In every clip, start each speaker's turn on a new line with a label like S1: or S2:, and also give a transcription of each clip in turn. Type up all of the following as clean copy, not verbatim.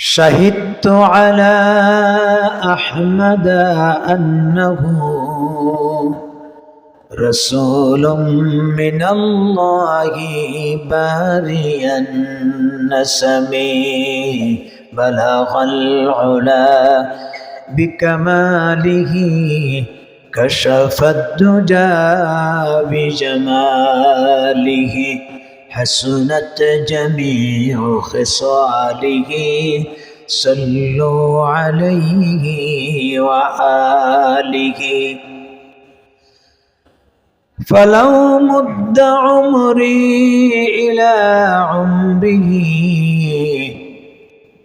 S1: شهدت على أحمد أنه رسول من الله باري النسم بلغ العلا بكماله كشف الدجى بجماله حسنت جميع خصاله صلوا عليه وآله فلو مد عمري إلى عمره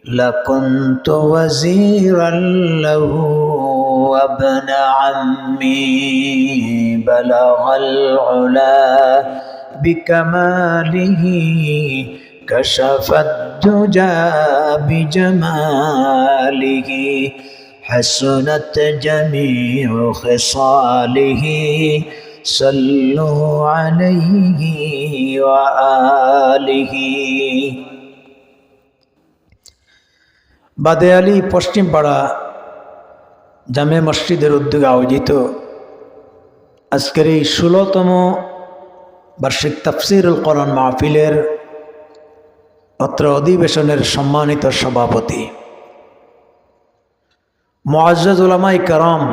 S1: لكنت وزيرا له وابن عمي بلغ العلا بكماله كشف الدجى بجماله حسنت جميع خصاله صلوا عليه وآله। বাদেয়ালি পশ্চিমপাড়া জামে মসজিদের উদ্যোগে আয়োজিত আজকের এই 16তম বার্ষিক তাফসীরুল কোরআন মাহফিলের অত্র অধিবেশনের সম্মানিত সভাপতি মুআজ্জাজ উলামায়ে কেরাম,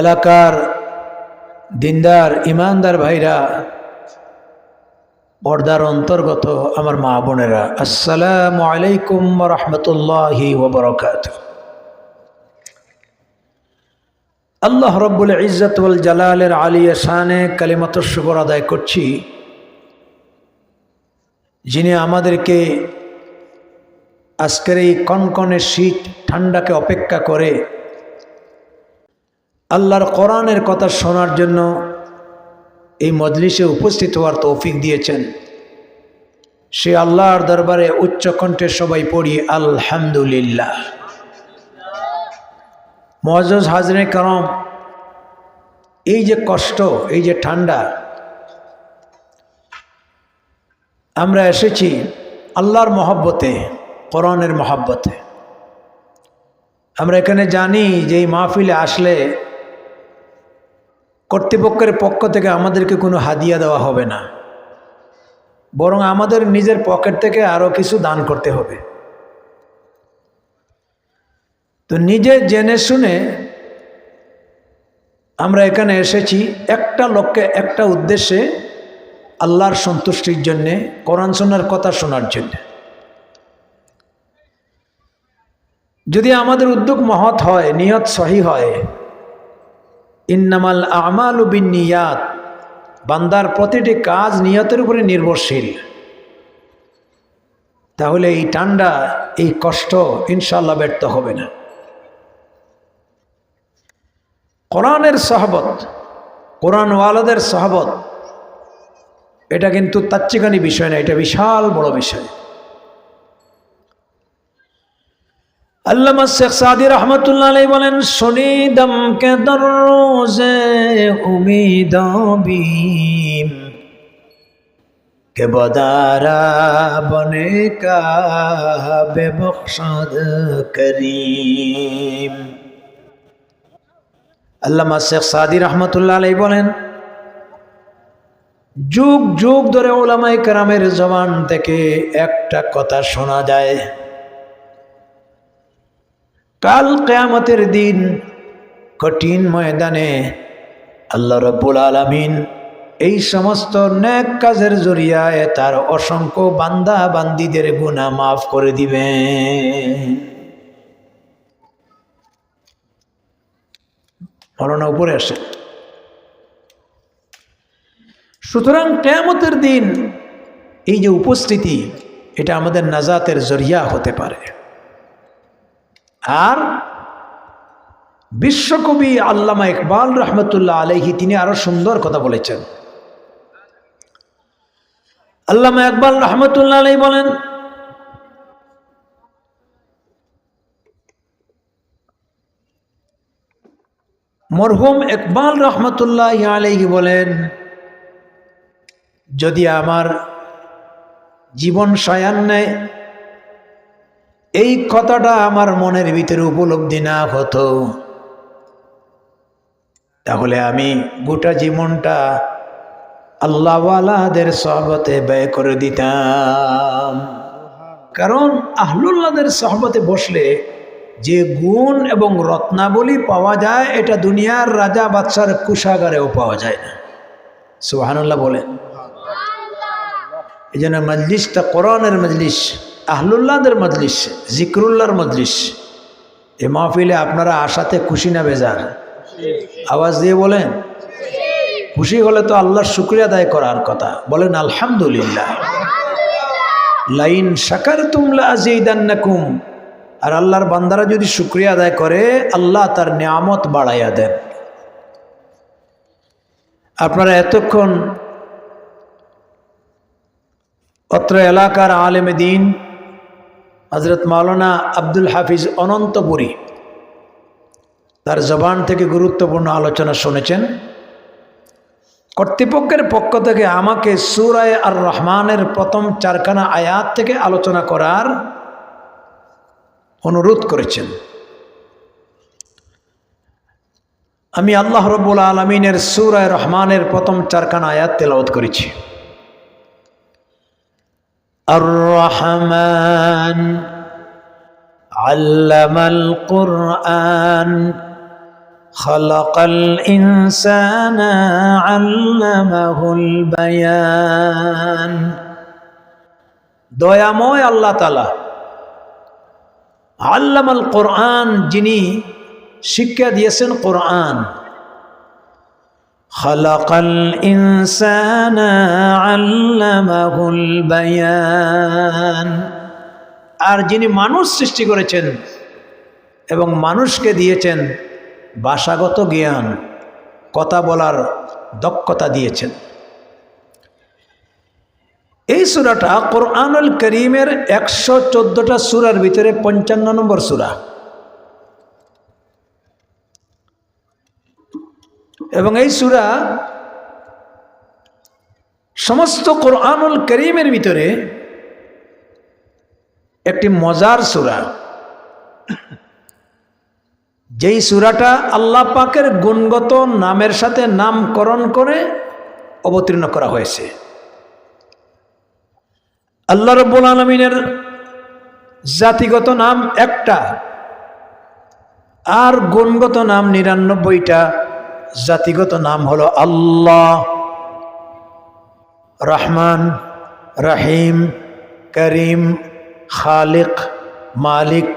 S1: এলাকার দিনদার ইমানদার ভাইরা, পর্দার অন্তর্গত আমার মা বোনেরা, আসসালামু আলাইকুম ওয়া রাহমাতুল্লাহি ওয়া বারাকাতুহু। আল্লাহ রব্বুল ইজ্জত ওয়াল জালালের আলিয়া শানে কালিমাতুশ শুকর আদায় করছি, যিনি আমাদেরকে আজকের এই কনকনে শীত ঠান্ডাকে অপেক্ষা করে আল্লাহর কোরআনের কথা শোনার জন্য এই মজলিসে উপস্থিত হওয়ার তৌফিক দিয়েছেন। সে আল্লাহর দরবারে উচ্চ কণ্ঠে সবাই পড়ি আলহামদুলিল্লাহ। মুআজ্জাজ হাজরিনে কেরাম, এই যে কষ্ট, এই যে ঠান্ডা, আমরা এসেছি আল্লাহর মহব্বতে, কোরআনের মহব্বতে। আমরা এখানে জানি যে এই মাহফিলে আসলে কর্তৃপক্ষের পক্ষ থেকে আমাদেরকে কোনো হাদিয়া দেওয়া হবে না, বরং আমাদের নিজের পকেট থেকে আরও কিছু দান করতে হবে। তো নিজে জেনে শুনে আমরা এখানে এসেছি একটা লক্ষ্যে, একটা উদ্দেশ্যে, আল্লাহর সন্তুষ্টির জন্যে, কোরআন শোনার কথা শোনার জন্যে। যদি আমাদের উদ্যোগ মহৎ হয়, নিয়ত সহি হয়, ইন্নামাল আমালু বিন্নিয়াত, বান্দার প্রতিটি কাজ নিয়তের উপরে নির্ভরশীল, তাহলে এই ঠান্ডা, এই কষ্ট ইনশাআল্লাহ ব্যর্থ হবে না। কোরআনের সহবত, কোরআনওয়ালাদের সহবত, এটা কিন্তু তাচ্ছিকানি বিষয় না, এটা বিশাল বড় বিষয়। আল্লামা শেখ সাদি রহমতুল্লাহ আলাইহি বলেন, সুনিদম কে দররোজে উম্মীদ বীম কে বদারা বনে কা বেবখশদ করিম। আল্লামা শেখ সাদি রহমতুল্লাহ আলাইহি বলেন, যুগ যুগ ধরে উলামায়ে কেরামের জবান থেকে একটা কথা শোনা যায়, কাল কিয়ামতের দিন কঠিন ময়দানে আল্লাহ রাব্বুল আলামিন এই সমস্ত নেক কাজের জরিয়ায় তার অসংখ্য বান্দা বান্দীদের গুনাহ মাফ করে দিবেন। মরণা উপরে আসে। সুতরাং কিয়ামতের দিন এই যে উপস্থিতি, এটা আমাদের নাজাতের জরিয়া হতে পারে। আর বিশ্বকবি আল্লামা ইকবাল রহমতুল্লাহ আলাইহি তিনি আরো সুন্দর কথা বলেছেন। আল্লামা ইকবাল রহমতুল্লাহ আলাইহি বলেন, মরহুম ইকবাল রহমতুল্লাহ আলাইহি বলেন, যদি আমার জীবন শয়ান নেয়, এই কথাটা আমার মনের ভিতরে উপলব্ধি না হতো, তাহলে আমি গোটা জীবনটা আল্লাহওয়ালাদের সহবতে ব্যয় করে দিতাম। কারণ আহলুল্লাহদের সহবতে বসলে যে গুণ এবং রত্নাবলী পাওয়া যায়, এটা দুনিয়ার রাজা বাদশার কুশাগারেও পাওয়া যায় না। সুবহানাল্লাহ বলেন। এই জন্য মজলিসটা কোরআনের মজলিস, আহলুল্লাহদের মজলিস, জিক্রুল্লাহর মজলিস। এই মাহফিলে আপনারা আশাতে খুশি না বেজার? আওয়াজ দিয়ে বলেন। খুশি হলে তো আল্লাহর শুকরিয়া আদায় করার কথা, বলেন আলহামদুলিল্লাহ। লাইন শাকারতুম লাযীদান্নাকুম। আর আল্লাহর বান্দারা যদি শুকরিয়া আদায় করে, আল্লাহ তার নিয়ামত বাড়াইয়া দেন। আপনারা এতক্ষণ অত্র এলাকার আলেমে দ্বীন হযরত মাওলানা আব্দুল হাফিজ অনন্তপুরী, তার জবান থেকে গুরুত্বপূর্ণ আলোচনা শুনেছেন। কর্তৃপক্ষের পক্ষ থেকে আমাকে সূরা আর রহমানের প্রথম 4খানা আয়াত থেকে আলোচনা করার অনুরোধ করেছেন। আমি আল্লাহ রাব্বুল আলামিনের সূরা রহমানের প্রথম 4খানা আয়াত তেলাওয়াত করেছি। আর রহমান আল্লামাল কুরআন খালাকাল ইনসানা আল্লামাহুল বায়ান। দয়াময় আল্লাহ তাআলা আল্লামাল কুরআন, যিনি শিক্ষা দিয়েছেন কোরআন। খালাকাল ইনসানা আল্লামাহুল বায়ান, আর যিনি মানুষ সৃষ্টি করেছেন এবং মানুষকে দিয়েছেন ভাষাগত জ্ঞান, কথা বলার দক্ষতা দিয়েছেন। এই সূরাটা কোরআনুল কারীমের 114টা সূরার ভিতরে 55 নম্বর সূরা, এবং এই সূরা সমস্ত কোরআনুল কারীমের ভিতরে একটি মজার সূরা। যেই সূরাটা আল্লাহ পাকের গুণগত নামের সাথে নামকরণ করে অবতীর্ণ করা হয়েছে। আল্লাহ রাব্বুল আলামিনের জাতিগত নাম একটা, আর গুণগত নাম 99টা। জাতিগত নাম হলো আল্লাহ, রহমান, রহিম, করিম, খালিক, মালিক,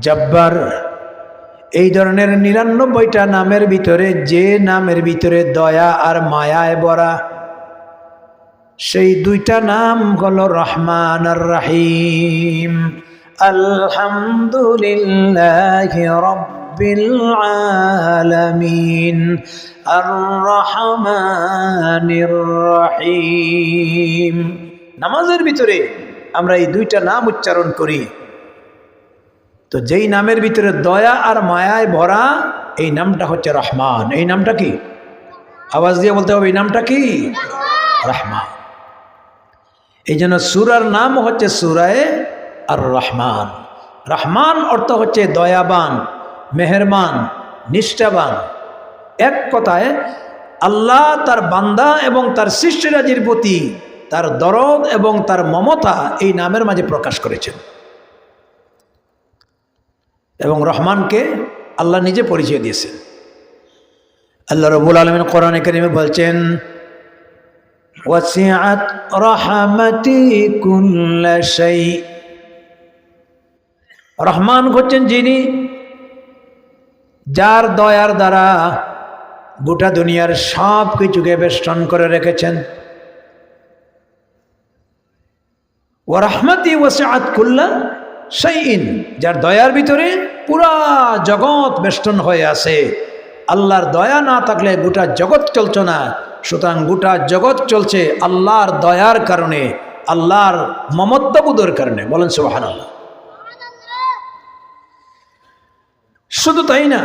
S1: জব্বার। এই ধরনের 99টা নামের ভিতরে যে নামের ভিতরে দয়া আর মায়ায় ভরা, সেই দুইটা নাম হলো রহমান আর রহিম। আলহামদুলিল্লাহি রাব্বিল আলামিন আর রহমানির রহিম। নামাজের ভিতরে আমরা এই দুইটা নাম উচ্চারণ করি। তো যেই নামের ভিতরে দয়া আর মায়ায় ভরা, এই নামটা হচ্ছে রহমান। এই নামটা কি? আওয়াজ দিয়ে বলতে হবে, এই নামটা কি? রহমান। এই জন্য সূরার নাম হচ্ছে সূরায়ে আর রহমান। রহমান অর্থ হচ্ছে দয়াবান, মেহেরবান, নিষ্ঠাবান। এক কথায় আল্লাহ তার বান্দা এবং তার সৃষ্টিরাজির প্রতি তার দরদ এবং তার মমতা এই নামের মাঝে প্রকাশ করেছেন। এবং রহমানকে আল্লাহ নিজে পরিচয় দিয়েছেন। আল্লাহ রাব্বুল আলামিন কোরআনে কারীমে বলছেন, ওয়াসিআত রাহমাতি কুল্লা শাই। রহমান হচ্ছেন যিনি, যার দয়ার দ্বারা গোটা দুনিয়ার সব কিছুকে বেষ্টন করে রেখেছেন। ওয়া রাহমাতি ওয়াসিআত কুল্লা শাইইন, যার দয়ার ভিতরে পুরা জগৎ বেষ্টন হয়ে আছে। আল্লাহর দয়া না থাকলে গোটা জগৎ চলছে না। সুতরাং গোটা জগৎ চলছে আল্লাহর দয়ার কারণে, আল্লাহর মমত্ববোধের কারণে। বলেন সুবহানাল্লাহ। শুধু তাই না,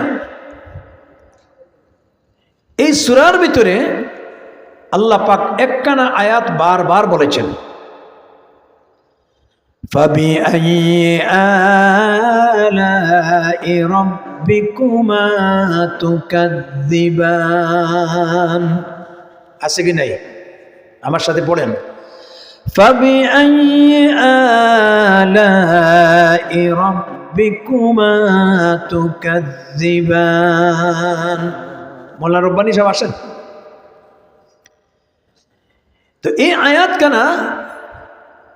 S1: এই সূরার ভিতরে আল্লাহ পাক একখানা আয়াত বারবার বলেছেন, فبأي آلاء ربكما تكذبان আছে কি নাই আমার সাথে পড়েন فبأي آلاء ربكما تكذبان মোল্লা রব্বানি সাহেব আসেন তো এই আয়াত কানা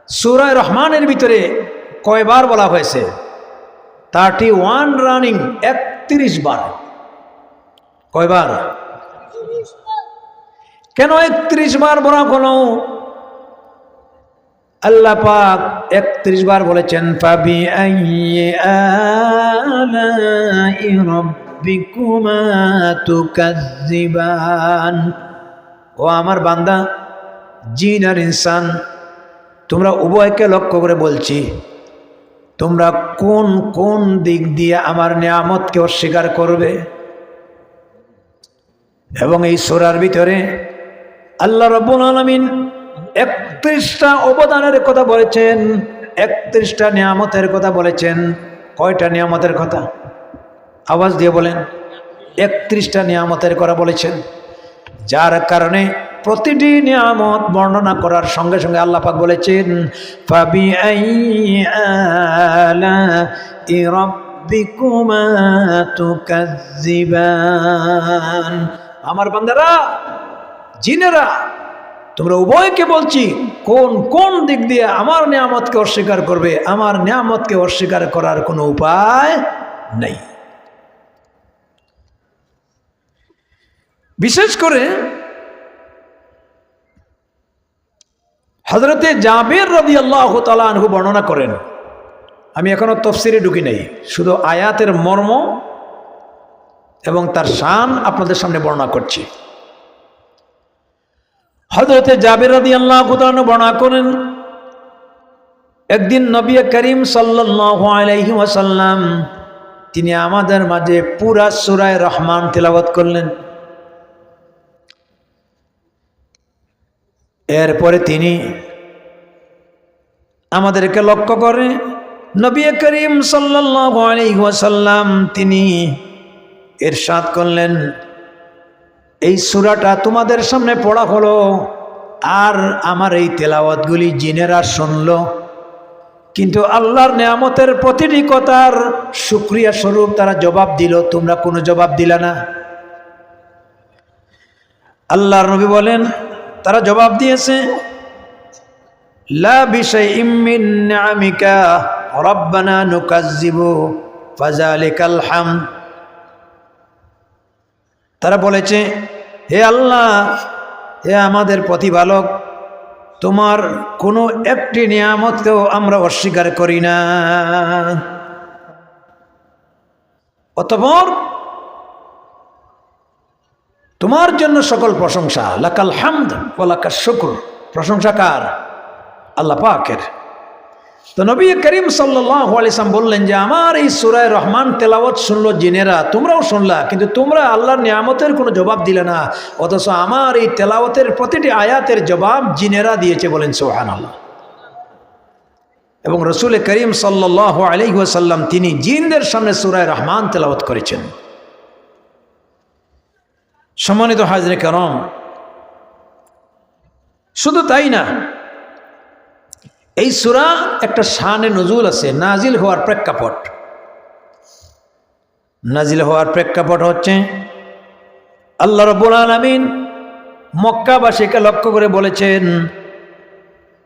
S1: সূরা রহমানের ভিতরে কয়বার বলা হয়েছে 31 রানিং 31 বার কয়বার কেন 31 বার বলা হলো আল্লাহ পাক 31 বার বলেছেন ফাবি আইয়ি আলাই রাব্বিকুমা তুকাজ্জিবান ও আমার বান্দা জিন আর ইনসান তোমরা উভয়কে লক্ষ্য করে বলছি তোমরা কোন কোন দিক দিয়ে আমার নিয়ামতকে অস্বীকার করবে এবং এই সূরার ভিতরে আল্লাহ রাব্বুল আলামিন 31টা অবদানের কথা বলেছেন 31টা নিয়ামতের কথা বলেছেন কয়টা নিয়ামতের কথা আওয়াজ দিয়ে বলেন 31টা নিয়ামতের কথা বলেছেন যার কারণে প্রতিটি নিয়ামত বর্ণনা করার সঙ্গে সঙ্গে আল্লাহ পাক বলেছেন ফাবি আইয়ি আলাই রাব্বিকুমা তুকাজ্জিবান আমার বান্দারা জিনেরা তোমরা উভয়কে বলছি কোন কোন দিক দিয়ে আমার নিয়ামতকে অস্বীকার করবে আমার নিয়ামতকে অস্বীকার করার কোনো উপায় নেই বিশেষ করে হযরতে জাবের রাদিয়াল্লাহু তাআলা আনহু বর্ণনা করেন আমি এখনো তাফসীরে ঢুকি নাই শুধু আয়াতের মর্ম এবং তার শান আপনাদের সামনে বর্ণনা করছি হযরতে জাবের রাদিয়াল্লাহু তাআলা বর্ণনা করেন একদিন নবী করিম সাল্লাল্লাহু আলাইহি ওয়াসাল্লাম তিনি আমাদের মাঝে পুরা সূরা রহমান তেলাওয়াত করলেন এরপরে তিনি আমাদেরকে লক্ষ্য করে নবী করিম সাল্লাল্লাহু আলাইহি ওয়াসাল্লাম তিনি ইরশাদ করলেন এই সূরাটা তোমাদের সামনে পড়া হলো আর আমার এই তেলাওয়াতগুলি জিনেরা শুনলো কিন্তু আল্লাহর নিয়ামতের প্রতিটি কথার শুকরিয়া স্বরূপ তারা জবাব দিল তোমরা কোনো জবাব দিলা না আল্লাহর নবী বলেন তারা জবাব দিয়েছে লা বিশাইইম মিন নিআমিকা রাব্বানা নুকাজ্জিবু ফাযালিকাল হামদ তারা বলেছে হে আল্লাহ হে আমাদের প্রতিপালক তোমার কোনো একটি নিয়ামতকেও আমরা অস্বীকার করি না অতঃপর তোমার জন্য সকল প্রশংসা লাকাল হামদ ওয়া লাকাশ শুকর প্রশংসা কার আল্লাহ পাকের তো নবী করিম সাল্লাল্লাহু আলাইহি ওয়াসাল্লাম বললেন যে আমার এই সূরা রহমান তেলাওয়াত শুনলো জিনেরা তোমরাও শুনলা কিন্তু তোমরা আল্লাহর নিয়ামতের কোনো জবাব দিলে না অথচ আমার এই তেলাওয়াতের প্রতিটি আয়াতের জবাব জিনেরা দিয়েছে বলেন সুবহানাল্লাহ এবং রাসূল করিম সাল্লাল্লাহু আলাইহি ওয়াসাল্লাম তিনি জিনদের সামনে সূরা রহমান তেলাওয়াত করেছেন সম্মানিত হাজরে কেরাম শুধু তাই না এই সূরা একটা শানে নজুল আছে নাজিল হওয়ার প্রেক্ষাপট নাজিল হওয়ার প্রেক্ষাপট হচ্ছে আল্লাহ রাব্বুল আলামিন মক্কাবাসীকে লক্ষ্য করে বলেছেন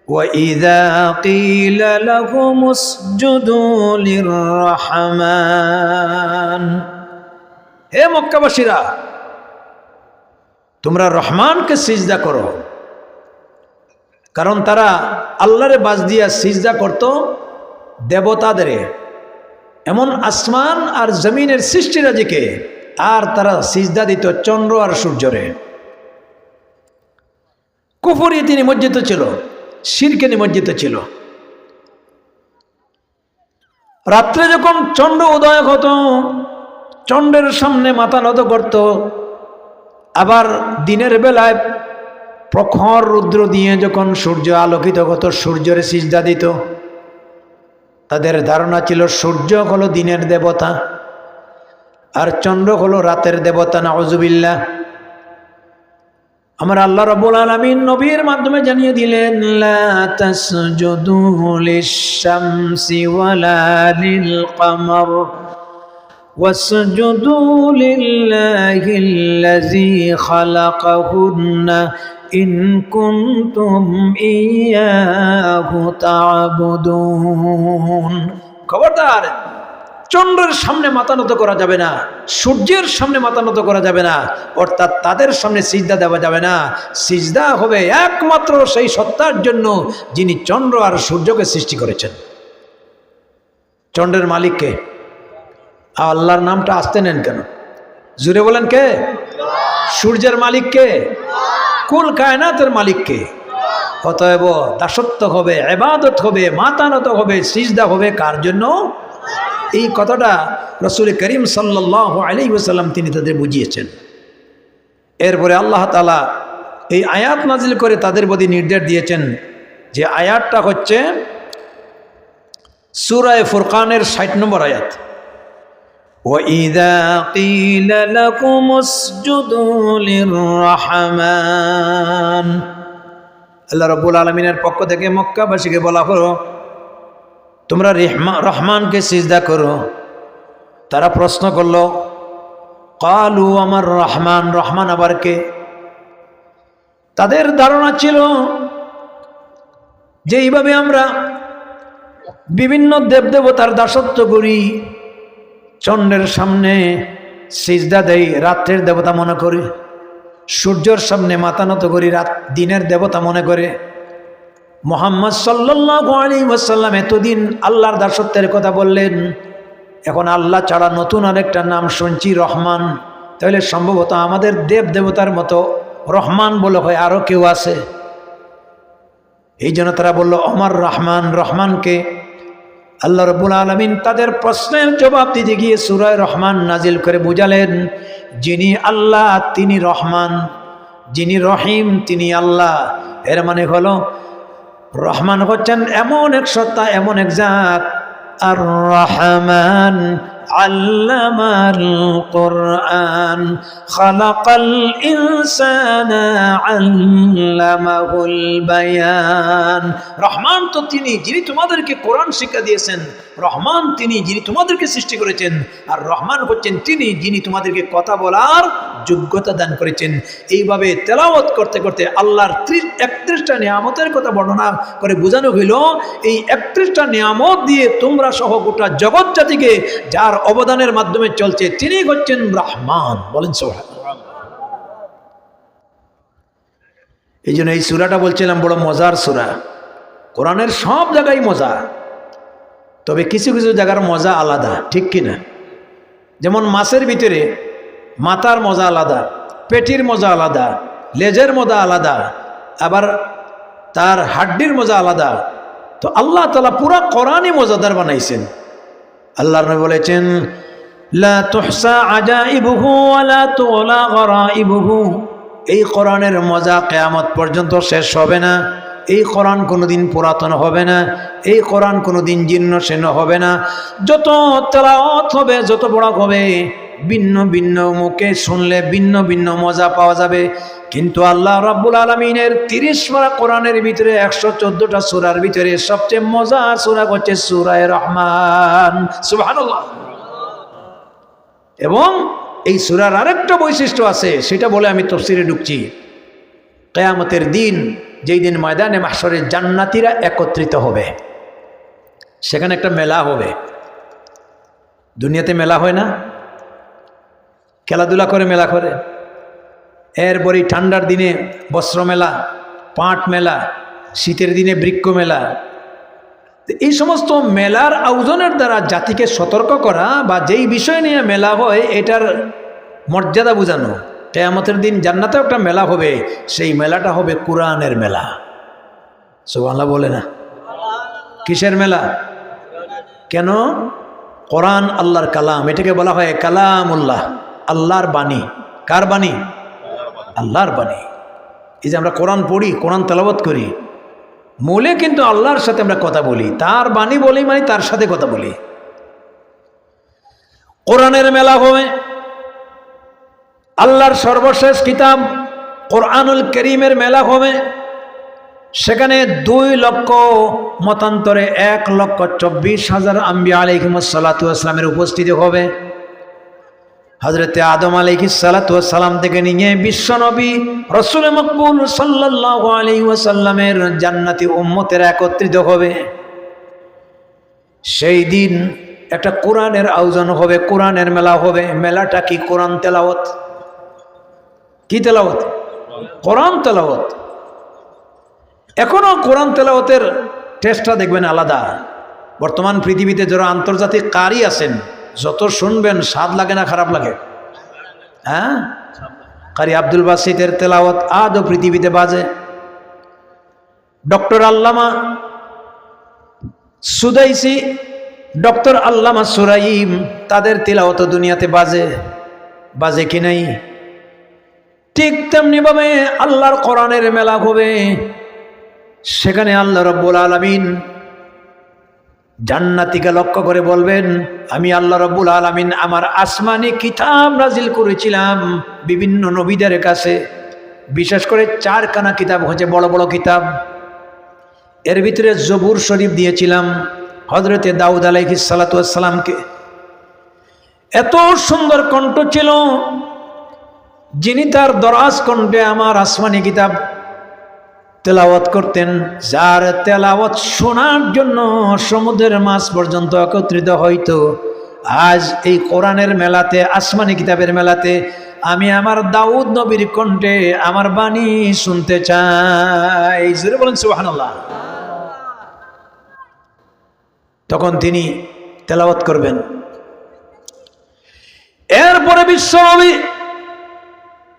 S1: ওয়া ইযা কিলা লাহুমুসজুদু লিররহমান হে মক্কাবাসীরা তোমরা রহমানকে সিজদা করো কারণ তারা আল্লাহরে বাজ দিয়া সিজদা করত দেবতাদের এমন আসমান আর জমিনের সৃষ্টিরাজিকে আর তারা সিজদা দিত চন্দ্র আর সূর্যরে কুফরে তিনি নিমজ্জিত ছিল শিরকে নিমজ্জিত ছিল রাত্রে যখন চন্দ্র উদয় হতো চন্দ্রের সামনে মাথা নত করত আবার দিনের বেলায় প্রখর রুদ্র দিয়ে যখন সূর্য আলোকিত হতো সূর্যের সিজদা দিত তাদের ধারণা ছিল সূর্য হলো দিনের দেবতা আর চন্দ্র হলো রাতের দেবতা। নাউজুবিল্লাহ। আমার আল্লাহ রাব্বুল আলামিন নবীর মাধ্যমে জানিয়ে দিলেন, লা তাসজুদু লিশ-শামসি ওয়ালা লিল-কামার ওয়াসজুদু লিল্লাহিল্লাযী খালাকাহুন্না ইন কুনতুম ইয়্যাহু তা'বুদুন। খবরদার, চন্দ্রের সামনে মাথা নত করা যাবে না, সূর্যের সামনে মাথা নত করা যাবে না, অর্থাৎ তাদের সামনে সিজদা দেওয়া যাবে না। সিজদা হবে একমাত্র সেই সত্তার জন্য যিনি চন্দ্র আর সূর্যকে সৃষ্টি করেছেন। চন্দ্রের মালিককে? আল্লাহর নামটা আসতে নেন কেন? জুড়ে বলেন কে? সূর্যের মালিককে? কুল কায়নাতের মালিককে? অতএব দাসত্ব হবে, ইবাদত হবে, মাথা নত হবে, সিজদা হবে কার জন্য? এই কথাটা রাসূল করিম সাল্লাল্লাহু আলাইহি ওয়াসাল্লাম তিনি তাদের বুঝিয়েছেন। এরপরে আল্লাহ তাআলা এই আয়াত নাজিল করে তাদের প্রতি নির্দেশ দিয়েছেন, যে আয়াতটা হচ্ছে সূরা ফুরকানের 60 নম্বর আয়াত। وَإِذَا قِيلَ لَكُمُ اسْجُدُوا لِلرَّحْمَنِ, আল্লাহ রাব্বুল আলামিনের পক্ষ থেকে মক্কাবাসীকে বলা হলো, তোমরা রহমানকে সিজদা করো। তারা প্রশ্ন করলো, কালু আমার রহমান, রহমান আবার কে? তাদের ধারণা ছিল যে এইভাবে আমরা বিভিন্ন দেবদেবতার দাসত্ব করি, চন্দ্রের সামনে সিজদা দেই, রাত্রের দেবতা মনে করি, সূর্যের সামনে মাথা নত করি, দিনের দেবতা মনে করে। মুহাম্মদ সাল্লাল্লাহু আলাইহি ওয়াসাল্লাম এতদিন আল্লাহর দাসত্বের কথা বললেন, এখন আল্লাহ ছাড়া নতুন আরেকটা নাম শুনছি, রহমান। তাহলে সম্ভবত আমাদের দেব দেবতার মতো রহমান বলে হয় আরো কেউ আছে। এই জন্য তারা বলল, আমার রহমান, রহমানকে? আল্লাহ রাব্বুল আলামিন তাদের প্রশ্নের জবাব দিতে গিয়ে সূরা রহমান নাজিল করে বুঝালেন, যিনি আল্লাহ তিনি রহমান, যিনি রহিম তিনি আল্লাহ। এর মানে হলো রহমান হচ্ছেন এমন এক সত্তা, এমন এক জাত, আর রহমান আল্লামাল কুরআন খালাকাল ইনসানা আল্লামাহুল বায়ান। রহমান তো তিনি যিনি তোমাদেরকে কোরআন শিক্ষা দিয়েছেন, রহমান তিনি যিনি তোমাদেরকে সৃষ্টি করেছেন, আর রহমান হচ্ছেন তিনি যিনি তোমাদেরকে কথা বলার যোগ্যতা দান করেছেন। এইভাবে তেলাওয়াত করতে করতে আল্লাহর 31টা নিয়ামতের কথা বর্ণনা করে বোঝানো হইল, এই 31টা নিয়ামত দিয়ে তোমরা সহ গোটা জগৎ জাতিকে যার অবদানের মাধ্যমে চলছে তিনি হচ্ছেন রহমান। বলেন সুবহানাল্লাহ। এই জন্য এই সূরাটা বলছিলাম বড় মজার সূরা। কোরআনের সব জায়গায় মজা, তবে কিছু কিছু জায়গার মজা আলাদা, ঠিক কিনা? যেমন মাছের ভিতরে মাথার মজা আলাদা, পেটির মজা আলাদা, লেজের মজা আলাদা, আবার তার হাড্ডির মজা আলাদা। তো আল্লাহ তাআলা পুরা কোরআনই মজাদার বানাইছেন। আল্লাহর নবী বলেছেন, লা তুহসা আজাইবুহু ওয়া লা তুলা গরাইবুহু। এই কোরআনের মজা কিয়ামত পর্যন্ত শেষ হবে না। এই কোরআন কোনোদিন পুরাতন হবে না, এই কোরআন কোনোদিন জীর্ণ শীর্ণ হবে না। যত তেলাওয়াত হবে, যত বড় হবে, ভিন্ন ভিন্ন মুখে শুনলে ভিন্ন ভিন্ন মজা পাওয়া যাবে। কিন্তু আল্লাহ রাব্বুল আলামিনের 30 পারা কোরআনের ভিতরে 114টা সূরার ভিতরে সবচেয়ে মজার সূরা হচ্ছে সূরা রহমান। সুবহানাল্লাহ। এবং এই সূরার আরেকটা বৈশিষ্ট্য আছে, সেটা বলে আমি তাফসীরে ঢুকছি। কিয়ামতের দিন, যেই দিন ময়দানে মাহশরে জান্নাতীরা একত্রিত হবে, সেখানে একটা মেলা হবে। দুনিয়াতে মেলা হয় না? খেলাধুলা করে মেলা করে। এরপরে ঠান্ডার দিনে বস্ত্র মেলা, পাট মেলা, শীতের দিনে বৃক্ষ মেলা। এই সমস্ত মেলার আয়োজনের দ্বারা জাতিকে সতর্ক করা বা যেই বিষয় নিয়ে মেলা হয় এটার মর্যাদা বোঝানো। কিয়ামতের দিন জান্নাতেও একটা মেলা হবে, সেই মেলাটা হবে কোরআনের মেলা। সুবহানাল্লাহ বলে না? কিসের মেলা? কেন? কোরআন আল্লাহর কালাম, এটাকে বলা হয় কালামুল্লাহ, আল্লাহর বাণী। কার বাণী? আল্লাহর বাণী। এই যে আমরা কোরআন পড়ি, কোরআন তেলাওয়াত করি, মূলে কিন্তু আল্লাহর সাথে আমরা কথা বলি, তার বাণী বলি মানে তার সাথে কথা বলি। কোরআনের মেলা হবে, আল্লাহর সর্বশেষ কিতাব কোরআনুল কারীমের মেলা হবে। সেখানে 2 লক্ষ মতান্তরে 1,24,000 আম্বিয়া আলাইহিমুস সালাতু ওয়াস সালামের উপস্থিতি হবে। হযরতে আদম আলাইহিস সালাতু ওয়াস সালাম থেকে নিয়ে বিশ্বনবী রাসূল মকবুল সাল্লাল্লাহু আলাইহি ওয়াসাল্লামের জান্নাতি উম্মতেরা একত্রিত হবে। সেই দিন একটা কোরআনের আয়োজন হবে, কোরআনের মেলা হবে। মেলাটা কি? কোরআন তেলাওয়াত। কি তেলাওয়াত? কোরআন তেলাওয়াত। এখনো কোরআন তেলাওয়াতের টেস্টটা দেখবেন আলাদা। বর্তমান পৃথিবীতে যারা আন্তর্জাতিক কারি আছেন, যত শুনবেন স্বাদ লাগে না খারাপ লাগে? হ্যাঁ, কারি আব্দুল বাসিতের তেলাওয়াত আজও পৃথিবীতে বাজে। ডক্টর আল্লামা সুদাইসি, ডক্টর আল্লামা সুরাইম, তাদের তেলাওয়াত দুনিয়াতে বাজে কি নাই? ঠিক তেমনি ভাবে আল্লাহর কোরআনের মেলা হবে। সেখানে আল্লাহ রাব্বুল আলামিন জান্নাতীকে লক্ষ্য করে বলবেন, আমি আল্লাহ রাব্বুল আলামিন আমার আসমানি কিতাব নাজিল করেছিলাম বিভিন্ন নবীদের কাছে। বিশেষ করে 4খানা কিতাব হচ্ছে বড় বড় কিতাব। এর ভিতরে জবুর শরীফ দিয়েছিলাম হযরতে দাউদ আলাইহিস সালাতু ওয়াস সালামকে। এত সুন্দর কণ্ঠ ছিল, যিনি তার দরাজ কণ্ঠে আমার আসমানি কিতাব তেলাওয়াত করতেন, যার তেলাওয়াত শোনার জন্য সমুদ্রের মাছ পর্যন্ত একত্রিত হইতো। আজ এই কোরআনের মেলাতে, আসমানি কিতাবের মেলাতে আমি আমার দাউদ নবীর কণ্ঠে আমার বাণী শুনতে চাই। জোরে বলেন সুবহানাল্লাহ। তখন তিনি তেলাওয়াত করবেন। এরপরে বিশ্বনবী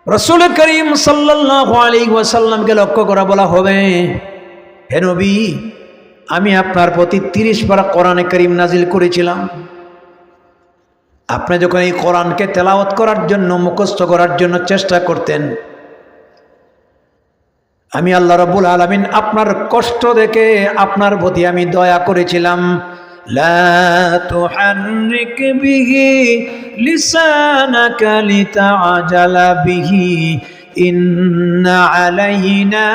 S1: রাসূল করিম সাল্লাল্লাহু আলাইহি ওয়াসাল্লামকে লক্ষ্য করা বলা হবে, হে নবী, আমি আপনার প্রতি 30 পারা কোরআনে কারীম নাজিল করেছিলাম। আপনি যখন এই কোরআনকে তেলাওয়াত করার জন্য, মুখস্থ করার জন্য চেষ্টা করতেন, আমি আল্লাহ রাব্বুল আলামিন আপনার কষ্ট দেখে আপনার প্রতি আমি দয়া করেছিলাম। লা তুহাররিক বিহি লিসানাকা লিতাআজালা বিহি ইন্না আলাইনা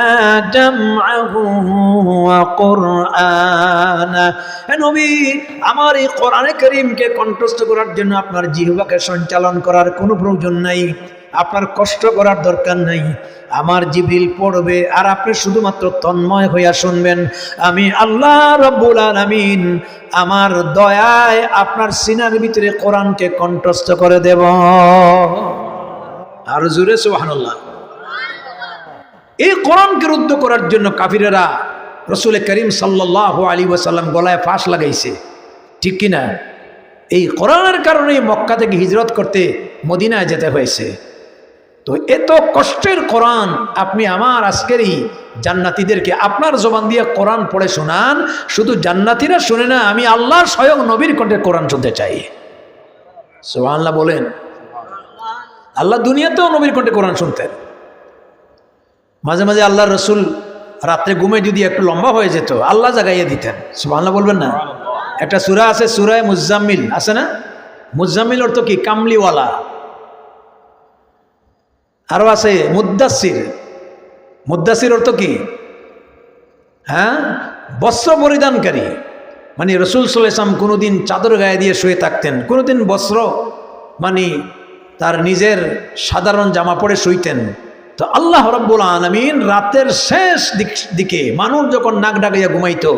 S1: জামআহু ওয়া কুরআনা। হে নবী, আমার এই কোরআনে কারীমকে কণ্ঠস্থ করার জন্য আপনার জিহ্বাকে সঞ্চালন করার কোনো প্রয়োজন নাই, আপনার কষ্ট করার দরকার নাই। আমার জিবরিল পড়বে আর আপনি শুধুমাত্র তন্ময় হইয়া শুনবেন। আমি আল্লাহ রাব্বুল আলামিন আমার দয়ায় আপনার সিনার ভিতরে কোরআনকে কণ্ঠস্থ করে দেব। আর জোরে সুবহানাল্লাহ। এই কোরআনকে রুদ্ধ করার জন্য কাফিরেরা রাসূল করিম সাল্লাল্লাহু আলাইহি ওয়াসাল্লাম গলায় ফাঁস লাগাইছে, ঠিক কিনা? এই কোরআনের কারণে মক্কা থেকে হিজরত করতে মদিনায় যেতে হয়েছে। তো এত কষ্টের কোরআন আপনি আমার আজকেরই জান্নাতীদেরকে আপনার জবান দিয়ে কোরআন পড়ে শোনান। শুধু জান্নাতীরা শুনে না, আমি আল্লাহর স্বয়ং নবীর কণ্ঠে কোরআন শুনতে চাই। সুবহানাল্লাহ বলেন। আল্লাহ দুনিয়াতেও নবীর কণ্ঠে কোরআন শুনতেন। মাঝে মাঝে আল্লাহর রসুল রাত্রে ঘুমে যদি একটু লম্বা হয়ে যেত, আল্লাহ জাগাইয়ে দিতেন। সুবহানাল্লাহ বলবেন না? একটা সূরা আছে, সূরায়ে মুজাম্মিল আছে না? মুজাম্মিল অর্থ কি? কামলিওয়ালা। আরো আছে মুদ্দাসির। মুদ্দাসির অর্থ কি? হ্যাঁ, বস্ত্র পরিধানকারী। মানে রাসূল সাল্লাল্লাহু আলাইহি ওয়াসাল্লাম কোনোদিন চাদর গায়ে দিয়ে শুয়ে থাকতেন, কোনোদিন বস্ত্র মানে তার নিজের সাধারণ জামা পরে শুইতেন। তো আল্লাহ রাব্বুল আলামিন রাতের শেষ দিকে মানুষ যখন নাক ডাকাইয়া ঘুমাইতো,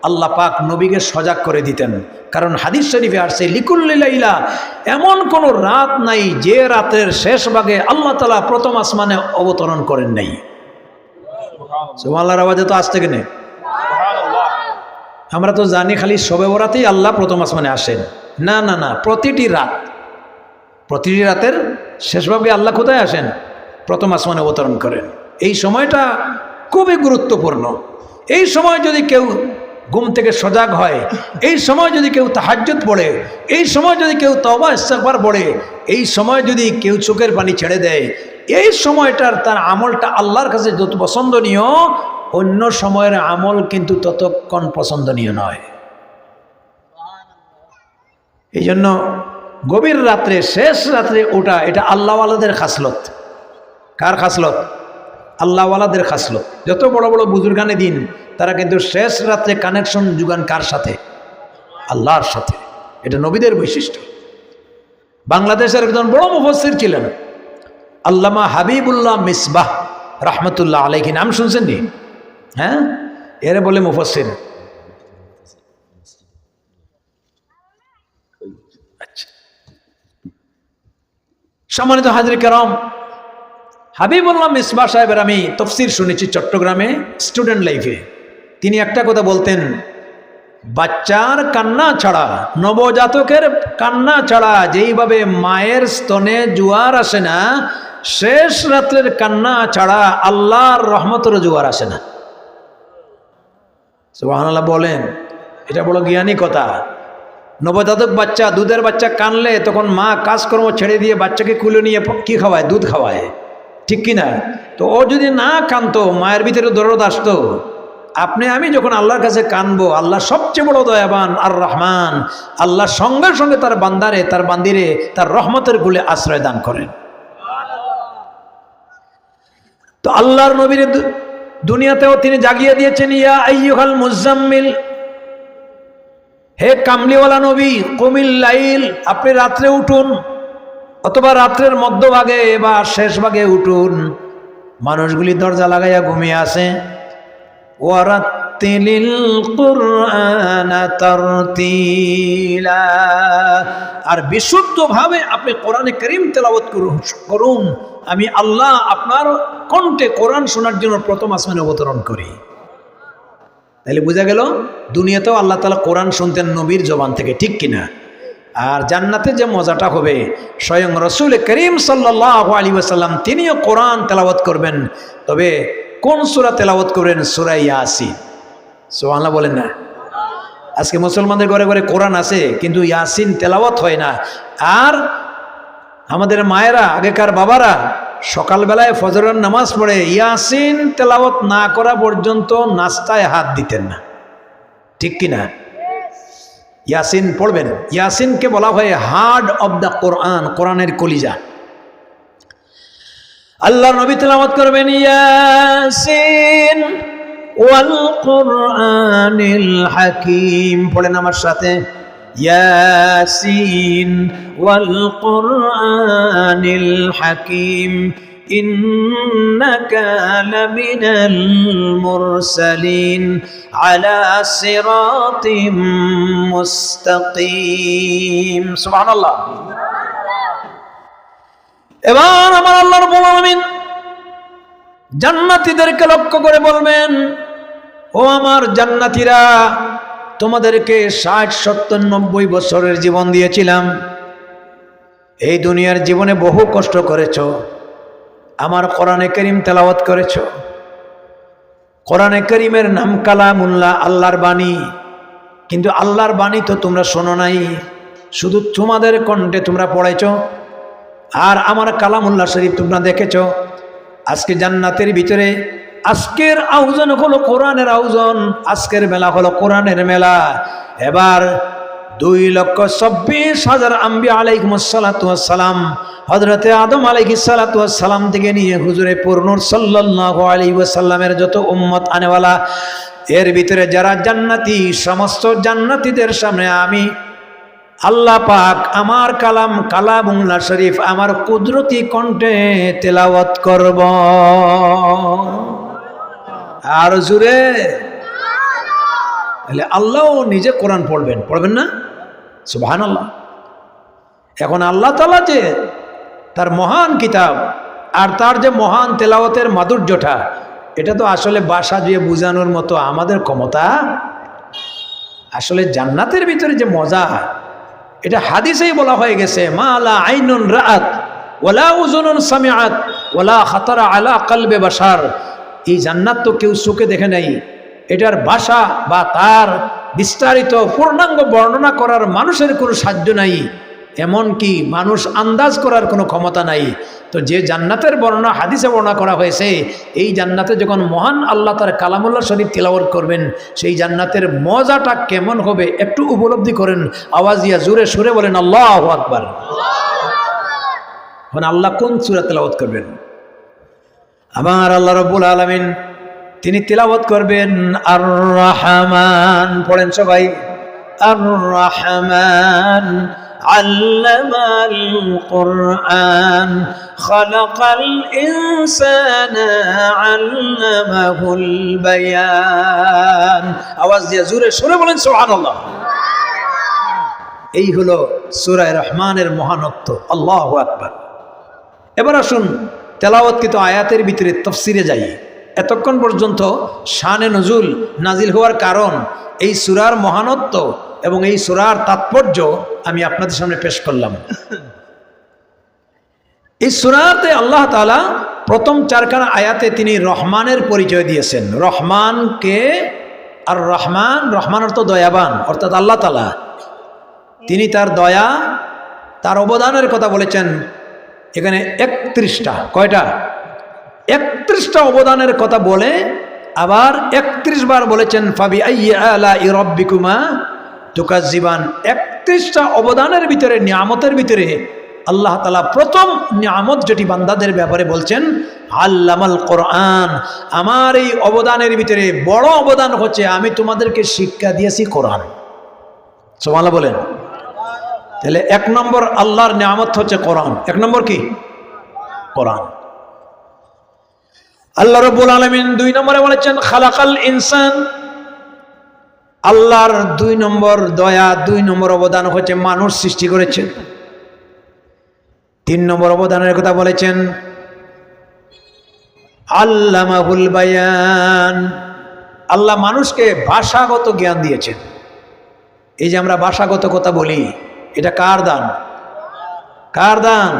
S1: আল্লাহ পাক নবীকে সজাগ করে দিতেন। কারণ হাদিস শরীফে আসছে, লিকুল্লি লাইলা, এমন কোন রাত নাই যে রাতের শেষ ভাগে আল্লাহ তাআলা প্রথম আসমানে অবতরণ করেন নাই। সুবহানাল্লাহর আওয়াজে তো আসতে কেনে? আমরা তো জানি খালি শবে বরাতেই আল্লাহ প্রথম আসমানে আসেন। না না না, প্রতিটি রাতের শেষ ভাগে আল্লাহ কোথায় আসেন? প্রথম আসমানে অবতরণ করেন। এই সময়টা খুবই গুরুত্বপূর্ণ। এই সময় যদি কেউ ঘুম থেকে সজাগ হয়, এই সময় যদি কেউ তাহাজ্জুদ পড়ে, এই সময় যদি কেউ তওবা ইস্তিগফার পড়ে, এই সময় যদি কেউ চোখের পানি ছেড়ে দেয়, এই সময়টার তার আমলটা আল্লাহর কাছে যত পছন্দনীয়, অন্য সময়ের আমল কিন্তু ততক্ষণ পছন্দনীয় নয়। এই জন্য গভীর রাত্রে, শেষ রাত্রে ওটা, এটা আল্লাহওয়ালাদের খাসলত। কার খাসলত? আল্লাহওয়ালাদের খাসলত। যত বড় বড় বুজুর্গানে দিন, তারা কিন্তু শেষ রাত্রে কানেকশন যুগান কার সাথে? আল্লাহর সাথে। এটা নবীদের বৈশিষ্ট্য। বাংলাদেশের একজন বড় মুফাসসির ছিলেন আল্লামা হাবিবুল্লাহ মিসবাহ রহমতুল্লাহ আলাইহি, নাম শুনছেন নি? হ্যাঁ, এরে বলে মুফাসসির। আচ্ছা, সম্মানিত হাজরে কেরাম, হাবিবুল্লাহ মিসবাহ সাহেবের আমি তফসির শুনেছি চট্টগ্রামে স্টুডেন্ট লাইফে। তিনি একটা কথা বলতেন, বাচ্চার কান্না ছাড়া, নবজাতকের কান্না ছাড়া যেইভাবে মায়ের স্তনে জোয়ার আসে না, শেষ রাত্রের কান্না ছাড়া আল্লাহর রহমতের জোয়ার আসে না। সুবহানাল্লাহ বলেন, এটা বড় জ্ঞানী কথা। নবজাতক বাচ্চা, দুধের বাচ্চা কানলে তখন মা কাজকর্ম ছেড়ে দিয়ে বাচ্চাকে কুলে নিয়ে কি খাওয়ায়? দুধ খাওয়ায়, ঠিক কিনা? তো ও যদি না কানতো, মায়ের ভিতরে দরদ আসতো। আপনি আমি যখন আল্লাহর কাছে কানবো, আল্লাহ সবচেয়ে বড় দয়াবান আর রহমান, আল্লাহ সঙ্গে সঙ্গে তার বান্দারে, তার বান্দিরে তার রহমতের কুলে আশ্রয় দান করেন। তো আল্লাহর নবীর দুনিয়াতেও তিনি জাগিয়ে দিয়েছেন, ইয়া আইয়ুহাল মুজাম্মিল, হে কামলিওয়ালা নবী, কুমিল লাইল, আপনি রাত্রে উঠুন, অথবা রাত্রের মধ্যভাগে বা শেষ ভাগে উঠুন। মানুষগুলি দরজা লাগাইয়া ঘুমিয়ে আছে। ওয়ারাত্তিলিল কুরআনা তারতিলা, আর বিশুদ্ধভাবে আপনি কোরআনে কারীম তেলাওয়াত করুন। আমি আল্লাহ আপনার কণ্ঠে কোরআন শোনার জন্য প্রথম আসমানে অবতরণ করি। তাহলে বোঝা গেল দুনিয়াতেও আল্লাহ তাআলা কোরআন শুনতেন নবীর জবান থেকে, ঠিক কিনা? আর জান্নাতে যে মজাটা হবে, স্বয়ং রাসূল করিম সাল্লাল্লাহু আলাইহি ওয়াসাল্লাম তিনিও কোরআন তেলাওয়াত করবেন। তবে কোন সূরা তেলাওয়াত করবেন? সূরা ইয়াসিন। সুবহানাল্লাহ বলেন না? আজকে মুসলমানদের ঘরে ঘরে কোরআন আছে, কিন্তু ইয়াসিন তেলাওয়াত হয় না। আর আমাদের মায়েরা, আগেকার বাবারা সকালবেলায় ফজরের নামাজ পড়ে ইয়াসিন তেলাওয়াত না করা পর্যন্ত নাস্তায় হাত দিতেন না, ঠিক কিনা? ইয়াসিন পড়বেন। ইয়াসিনকে বলা হয় হার্ড অব দ্য কোরআন, কোরআনের কলিজা। আল্লাহর নবী তেলাওয়াত করবেন ইয়াসিন ওয়াল কুরআনিল হাকিম। পড়েন আমার সাথে, ইয়াসিন ওয়াল কুরআনিল হাকিম ইন্নাকা লামিনাল মুরসালিন আলা সিরাতিম মুস্তাকিম। সুবহানাল্লাহ। এবার আমার আল্লাহ রাব্বুল আলামিন জান্নাতীদেরকে লক্ষ্য করে বলবেন, ও আমার জান্নাতীরা, তোমাদেরকে 60, 70, 90 বছরের জীবন দিয়েছিলাম। এই দুনিয়ার জীবনে বহু কষ্ট করেছো, আমার কোরআনে কারীম তেলাওয়াত করেছো। কোরআনে কারীমের নাম কালামুল্লাহ, আল্লাহর বাণী। কিন্তু আল্লাহর বাণী তো তোমরা শোনো নাই, শুধু তোমাদের কণ্ঠে তোমরা পড়েছো। আর আমার কালামুল্লাহ শরীফ তোমরা দেখেছো। আজকে জান্নাতের ভিতরে আজকের আয়োজন হলো কোরআনের আয়োজন, আজকের মেলা হলো কোরআনের মেলা। এবার 2,26,000 আম্বিয়া আলাইহিমুসসালাতু ওয়াসসালাম, হযরতে আদম আলাইহিসসালাতু ওয়াসসালাম থেকে নিয়ে হুজুরে পুরনূর সাল্লাল্লাহু আলাইহি ওয়াসাল্লামের যত উম্মত আনেওয়ালা, এর ভিতরে যারা জান্নাতি, সমস্ত জান্নাতীদের সামনে আমি আল্লাহ পাক আমার কালামুল্লাহ শরীফ আমার কুদরতি কণ্ঠে তেলাওয়াত করব। আর জুড়ে তাহলে আল্লাহও নিজে কোরআন পড়বেন না? সুবহানাল্লাহ। এখন আল্লাহ তাআলা যে তার মহান কিতাব আর তার যে মহান তেলাওয়াতের মাধুর্যটা, এটা তো আসলে ভাষা দিয়ে বোঝানোর মতো আমাদের ক্ষমতা। আসলে জান্নাতের ভিতরে যে মজা, এটা হাদিসেই বলা হয়ে গেছে, মা লা আইনুন রাআত ওয়ালা উযুনুন সামিআত ওয়ালা খাতারা আলা কলবে বাশার। এই জান্নাত তো কেউ চোখে দেখে নাই, এটার ভাষা বা তার বিস্তারিত পূর্ণাঙ্গ বর্ণনা করার মানুষের কোনো সাধ্য নাই। এমন কি মানুষ আন্দাজ করার কোনো ক্ষমতা নাই। তো যে জান্নাতের বর্ণনা হাদিসে বর্ণনা করা হয়েছে, এই জান্নাতে যখন মহান আল্লাহ তার কালামুল্লাহ শরীফ তিলাওয়াত করবেন, সেই জান্নাতের মজাটা কেমন হবে একটু উপলব্ধি করেন। আওয়াজ দিয়া জোরে সুরে বলেন আল্লাহু আকবার। এখন আল্লাহ কোন সূরা তিলাওয়াত করবেন? আমার আল্লাহ রাব্বুল আলামিন তিনি তিলাওয়াত করবেন আর রহমান। পড়েন সবাই, আর রহমান আল্লামাল কুরআন খালাকাল ইনসানা আল্লামাহুল বায়ান। আওয়াজ দিয়ে জোরে সুরে বলেন সুবহানাল্লাহ। এই হলো সূরা রহমানের মহানত্ব। আল্লাহু আকবার। এবার আসুন তেলাওয়াতকৃত আয়াতের ভিতরে তাফসিরে যাই। এতক্ষণ পর্যন্ত শানে নজুল নাজিল হওয়ার কারণ, এই সূরার মহানত্ব এবং এই সূরার তাৎপর্য আমি আপনাদের সামনে পেশ করলাম। এই সূরাতে আল্লাহ তাআলা প্রথম 4খানা আয়াতে তিনি রহমানের পরিচয় দিয়েছেন। রহমানকে, আর রহমান, রহমান অর্থ দয়াবান, অর্থাৎ আল্লাহ তাআলা তিনি তার দয়া, তার অবদানের কথা বলেছেন এখানে 31টা। কয়টা? 31টা অবদানের কথা বলে আবার 31 বার বলেছেন ফাবি আইয়ি আলাই রাব্বিকুমা তুকাজ্জিবান। 31টা অবদানের ভিতরে, নিয়ামতের ভিতরে আল্লাহ তাআলা প্রথম নিয়ামত যেটি বান্দাদের ব্যাপারে বলছেন আল্লামাল কোরআন। আমার এই অবদানের ভিতরে বড় অবদান হচ্ছে আমি তোমাদেরকে শিক্ষা দিয়েছি কোরআন। সুবহানাল্লাহ বলেন। তাহলে 1 নম্বর আল্লাহর নিয়ামত হচ্ছে কোরআন। 1 নম্বর কি? কোরআন। আল্লাহ রাব্বুল আলামিন 2 নম্বরে বলেছেন খালাকাল ইনসান। আল্লাহর 2 নম্বর দয়া, 2 নম্বর অবদান হচ্ছে মানুষ সৃষ্টি করেছেন। 3 নম্বর অবদানের কথা বলেছেন আল্লামাহুল বায়ান। আল্লাহ মানুষকে ভাষাগত জ্ঞান দিয়েছেন। এই যে আমরা ভাষাগত কথা বলি, এটা কার দান? কার দান?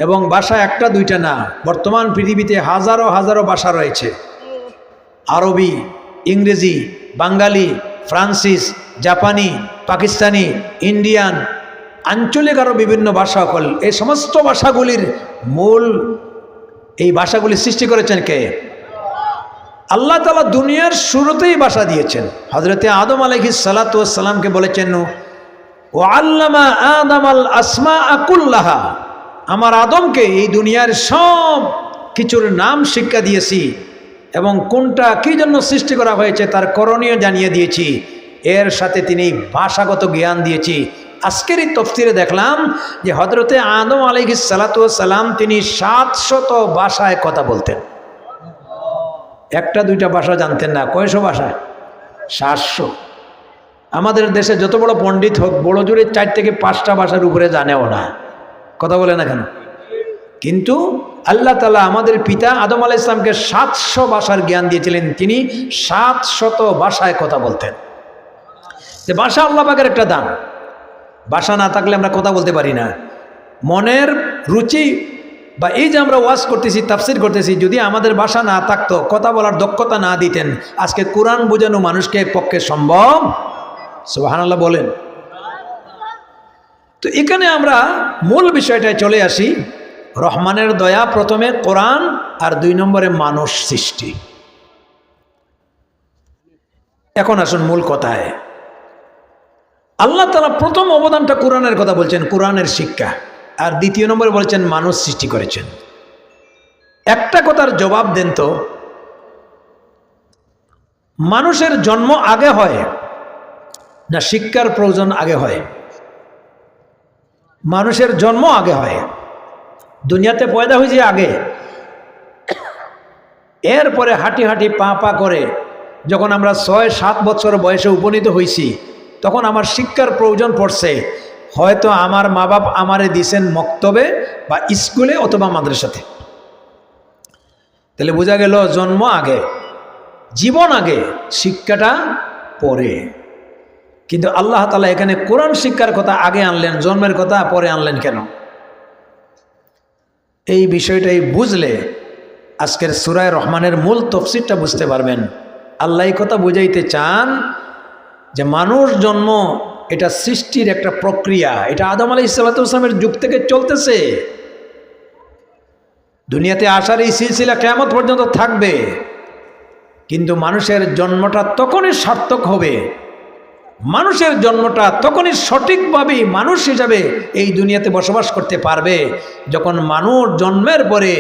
S1: এবং ভাষা একটা দুইটা না, বর্তমান পৃথিবীতে হাজারো হাজারো ভাষা রয়েছে। আরবি, ইংরেজি, বাঙালি, ফ্রান্সিস, জাপানি, পাকিস্তানি, ইন্ডিয়ান, আঞ্চলিক আরও বিভিন্ন ভাষা সকল। এই সমস্ত ভাষাগুলির মূল, এই ভাষাগুলি সৃষ্টি করেছেন কে? আল্লাহ তাআলা দুনিয়ার শুরুতেই ভাষা দিয়েছেন। হযরতে আদম আলাইহিস সালাতু ওয়াস সালামকে বলেছেন ওয়া আল্লামা আদামাল আসমাআ কুল্লাহা। আমার আদমকে এই দুনিয়ার সব কিছুর নাম শিক্ষা দিয়েছি এবং কোনটা কী জন্য সৃষ্টি করা হয়েছে তার করণীয় জানিয়ে দিয়েছি। এর সাথে তিনি ভাষাগত জ্ঞান দিয়েছি। আজকের এই তফসিরে দেখলাম যে হযরতে আদম আলাইহিস সালাতু ওয়াস সালাম তিনি 700 ভাষায় কথা বলতেন। একটা দুইটা ভাষা জানতেন না। কয়শো ভাষা? 700। আমাদের দেশে যত বড় পণ্ডিত হোক, বড় জোরে 4 থেকে 5টা ভাষার উপরে জানেও না। কথা বলে না কেন? কিন্তু আল্লাহ তাআলা আমাদের পিতা আদম আলাইহিস সালামকে 700 ভাষার জ্ঞান দিয়েছিলেন। তিনি 700 ভাষায় কথা বলতেন। যে ভাষা আল্লাহ পাকের একটা দান। ভাষা না থাকলে আমরা কথা বলতে পারি না। মনের রুচি বা এই যে আমরা ওয়াজ করতেছি, তাফসির করতেছি, যদি আমাদের ভাষা না থাকতো, কথা বলার দক্ষতা না দিতেন, আজকে কোরআন বোঝানো মানুষকে পক্ষে সম্ভব? সুবহানাল্লাহ বলেন। তো এখানে আমরা মূল বিষয়টায় চলে আসি। রহমানের দয়া প্রথমে কোরআন, আর 2 নম্বরে মানুষ সৃষ্টি। এখন আসুন মূল কথায়। আল্লাহ তাআলা প্রথম অবদানটা কোরআনের কথা বলছেন, কোরআনের শিক্ষা, আর 2 নম্বরে বলছেন মানুষ সৃষ্টি করেছেন। একটা কথার জবাব দেন তো, মানুষের জন্ম আগে হয় না শিক্ষার প্রয়োজন আগে হয়? মানুষের জন্ম আগে হয়। দুনিয়াতে পয়দা হয়েছে আগে, এরপরে হাঁটি হাঁটি পা পা করে যখন আমরা 6-7 বছর বয়সে উপনীত হয়েছি, তখন আমার শিক্ষার প্রয়োজন পড়ছে। হয়তো আমার মা বাপ আমারে দিছেন মক্তবে বা স্কুলে অথবা মাদ্রাসাতে। তাহলে বোঝা গেল জন্ম আগে, জীবন আগে, শিক্ষাটা পরে। কিন্তু আল্লাহ তাআলা এখানে কোরআন শিক্ষার কথা আগে আনলেন, জন্মের কথা পরে আনলেন কেন? এই বিষয়টাই বুঝলে আজকের সূরা রহমানের মূল তফসিরটা বুঝতে পারবেন। আল্লাহ এই কথা বুঝাইতে চান যে মানুষ জন্ম এটা সৃষ্টির একটা প্রক্রিয়া, এটা আদম আলাইহিস সালামের যুগ থেকে চলতেছে। দুনিয়াতে আসার এই সিলসিলা কিয়ামত পর্যন্ত থাকবে। কিন্তু মানুষের জন্মটা তখনই সার্থক হবে, মানুষের জন্মটা তখনই সঠিকভাবে মানুষ হিসাবে এই দুনিয়াতে বসবাস করতে পারবে যখন মানুষ জন্মের পরে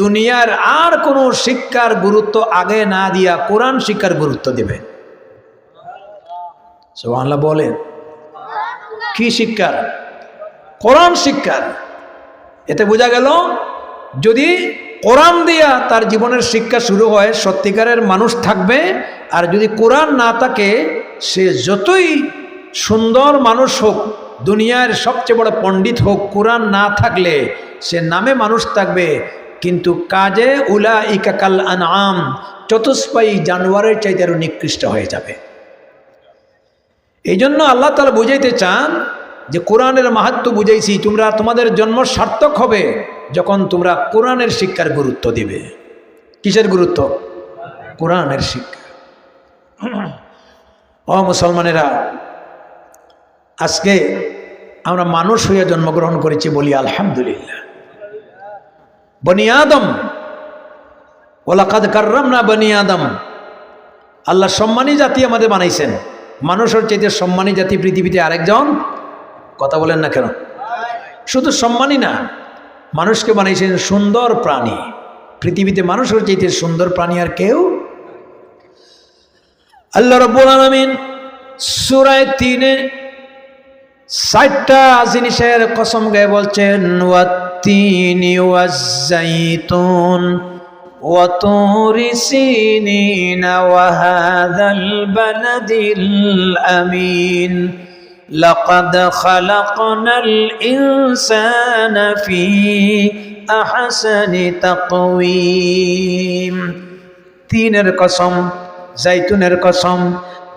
S1: দুনিয়ার আর কোনো শিক্ষার গুরুত্ব আগে না দিয়া কোরআন শিক্ষার গুরুত্ব দেবে। সুবহানাল্লাহ বলেন। কি শিক্ষার? কোরআন শিক্ষার। এতে বোঝা গেল যদি কোরআন দিয়া তার জীবনের শিক্ষা শুরু হয় সত্যিকারের মানুষ থাকবে, আর যদি কোরআন না থাকে সে যতই সুন্দর মানুষ হোক, দুনিয়ার সবচেয়ে বড় পণ্ডিত হোক, কোরআন না থাকলে সে নামে মানুষ থাকবে কিন্তু কাজে উলাইকা কাল আনআম, চতুষ্পায়ী জানোয়ারের চাইতে আরো নিকৃষ্ট হয়ে যাবে। এই জন্য আল্লাহ তাআলা বুঝাইতে চান যে কোরআনের মাহাত্ম্য বুঝাইছি, তোমরা তোমাদের জন্ম সার্থক হবে যখন তোমরা কোরআনের শিক্ষার গুরুত্ব দিবে। কিসের গুরুত্ব? কোরআনের শিক্ষা। ও মুসলমানেরা, আজকে আমরা মানুষ হয়ে জন্মগ্রহণ করেছি, বলি আলহামদুলিল্লাহ। বনি আদম, ওয়ালাকাদ কাররামনা বনি আদম, আল্লাহ সম্মানী জাতি আমাদের বানাইছেন। মানুষের চাইতে সম্মানী জাতি পৃথিবীতে আরেকজন? কথা বলেন না কেন? শুধু সম্মানী না, মানুষকে বানাইছেন সুন্দর প্রাণী। পৃথিবীতে মানুষের চাইতে সুন্দর প্রাণী আর কেউ? আল্লাহ রাব্বুল আলামিন সূরা 3-এ 60টা জিনিসের কসম গায়ে বলছেন, ওয়াত-তিনি ওয়াজ-যাইতুন ওয়া তুরি সিনিন ওয়া হাযাল বালাদিল আমিন লাকাদ খালাকনাল ইনসানা ফি আহসানি তাকওয়িম। তিনের কসম, জাইতুনের কসম,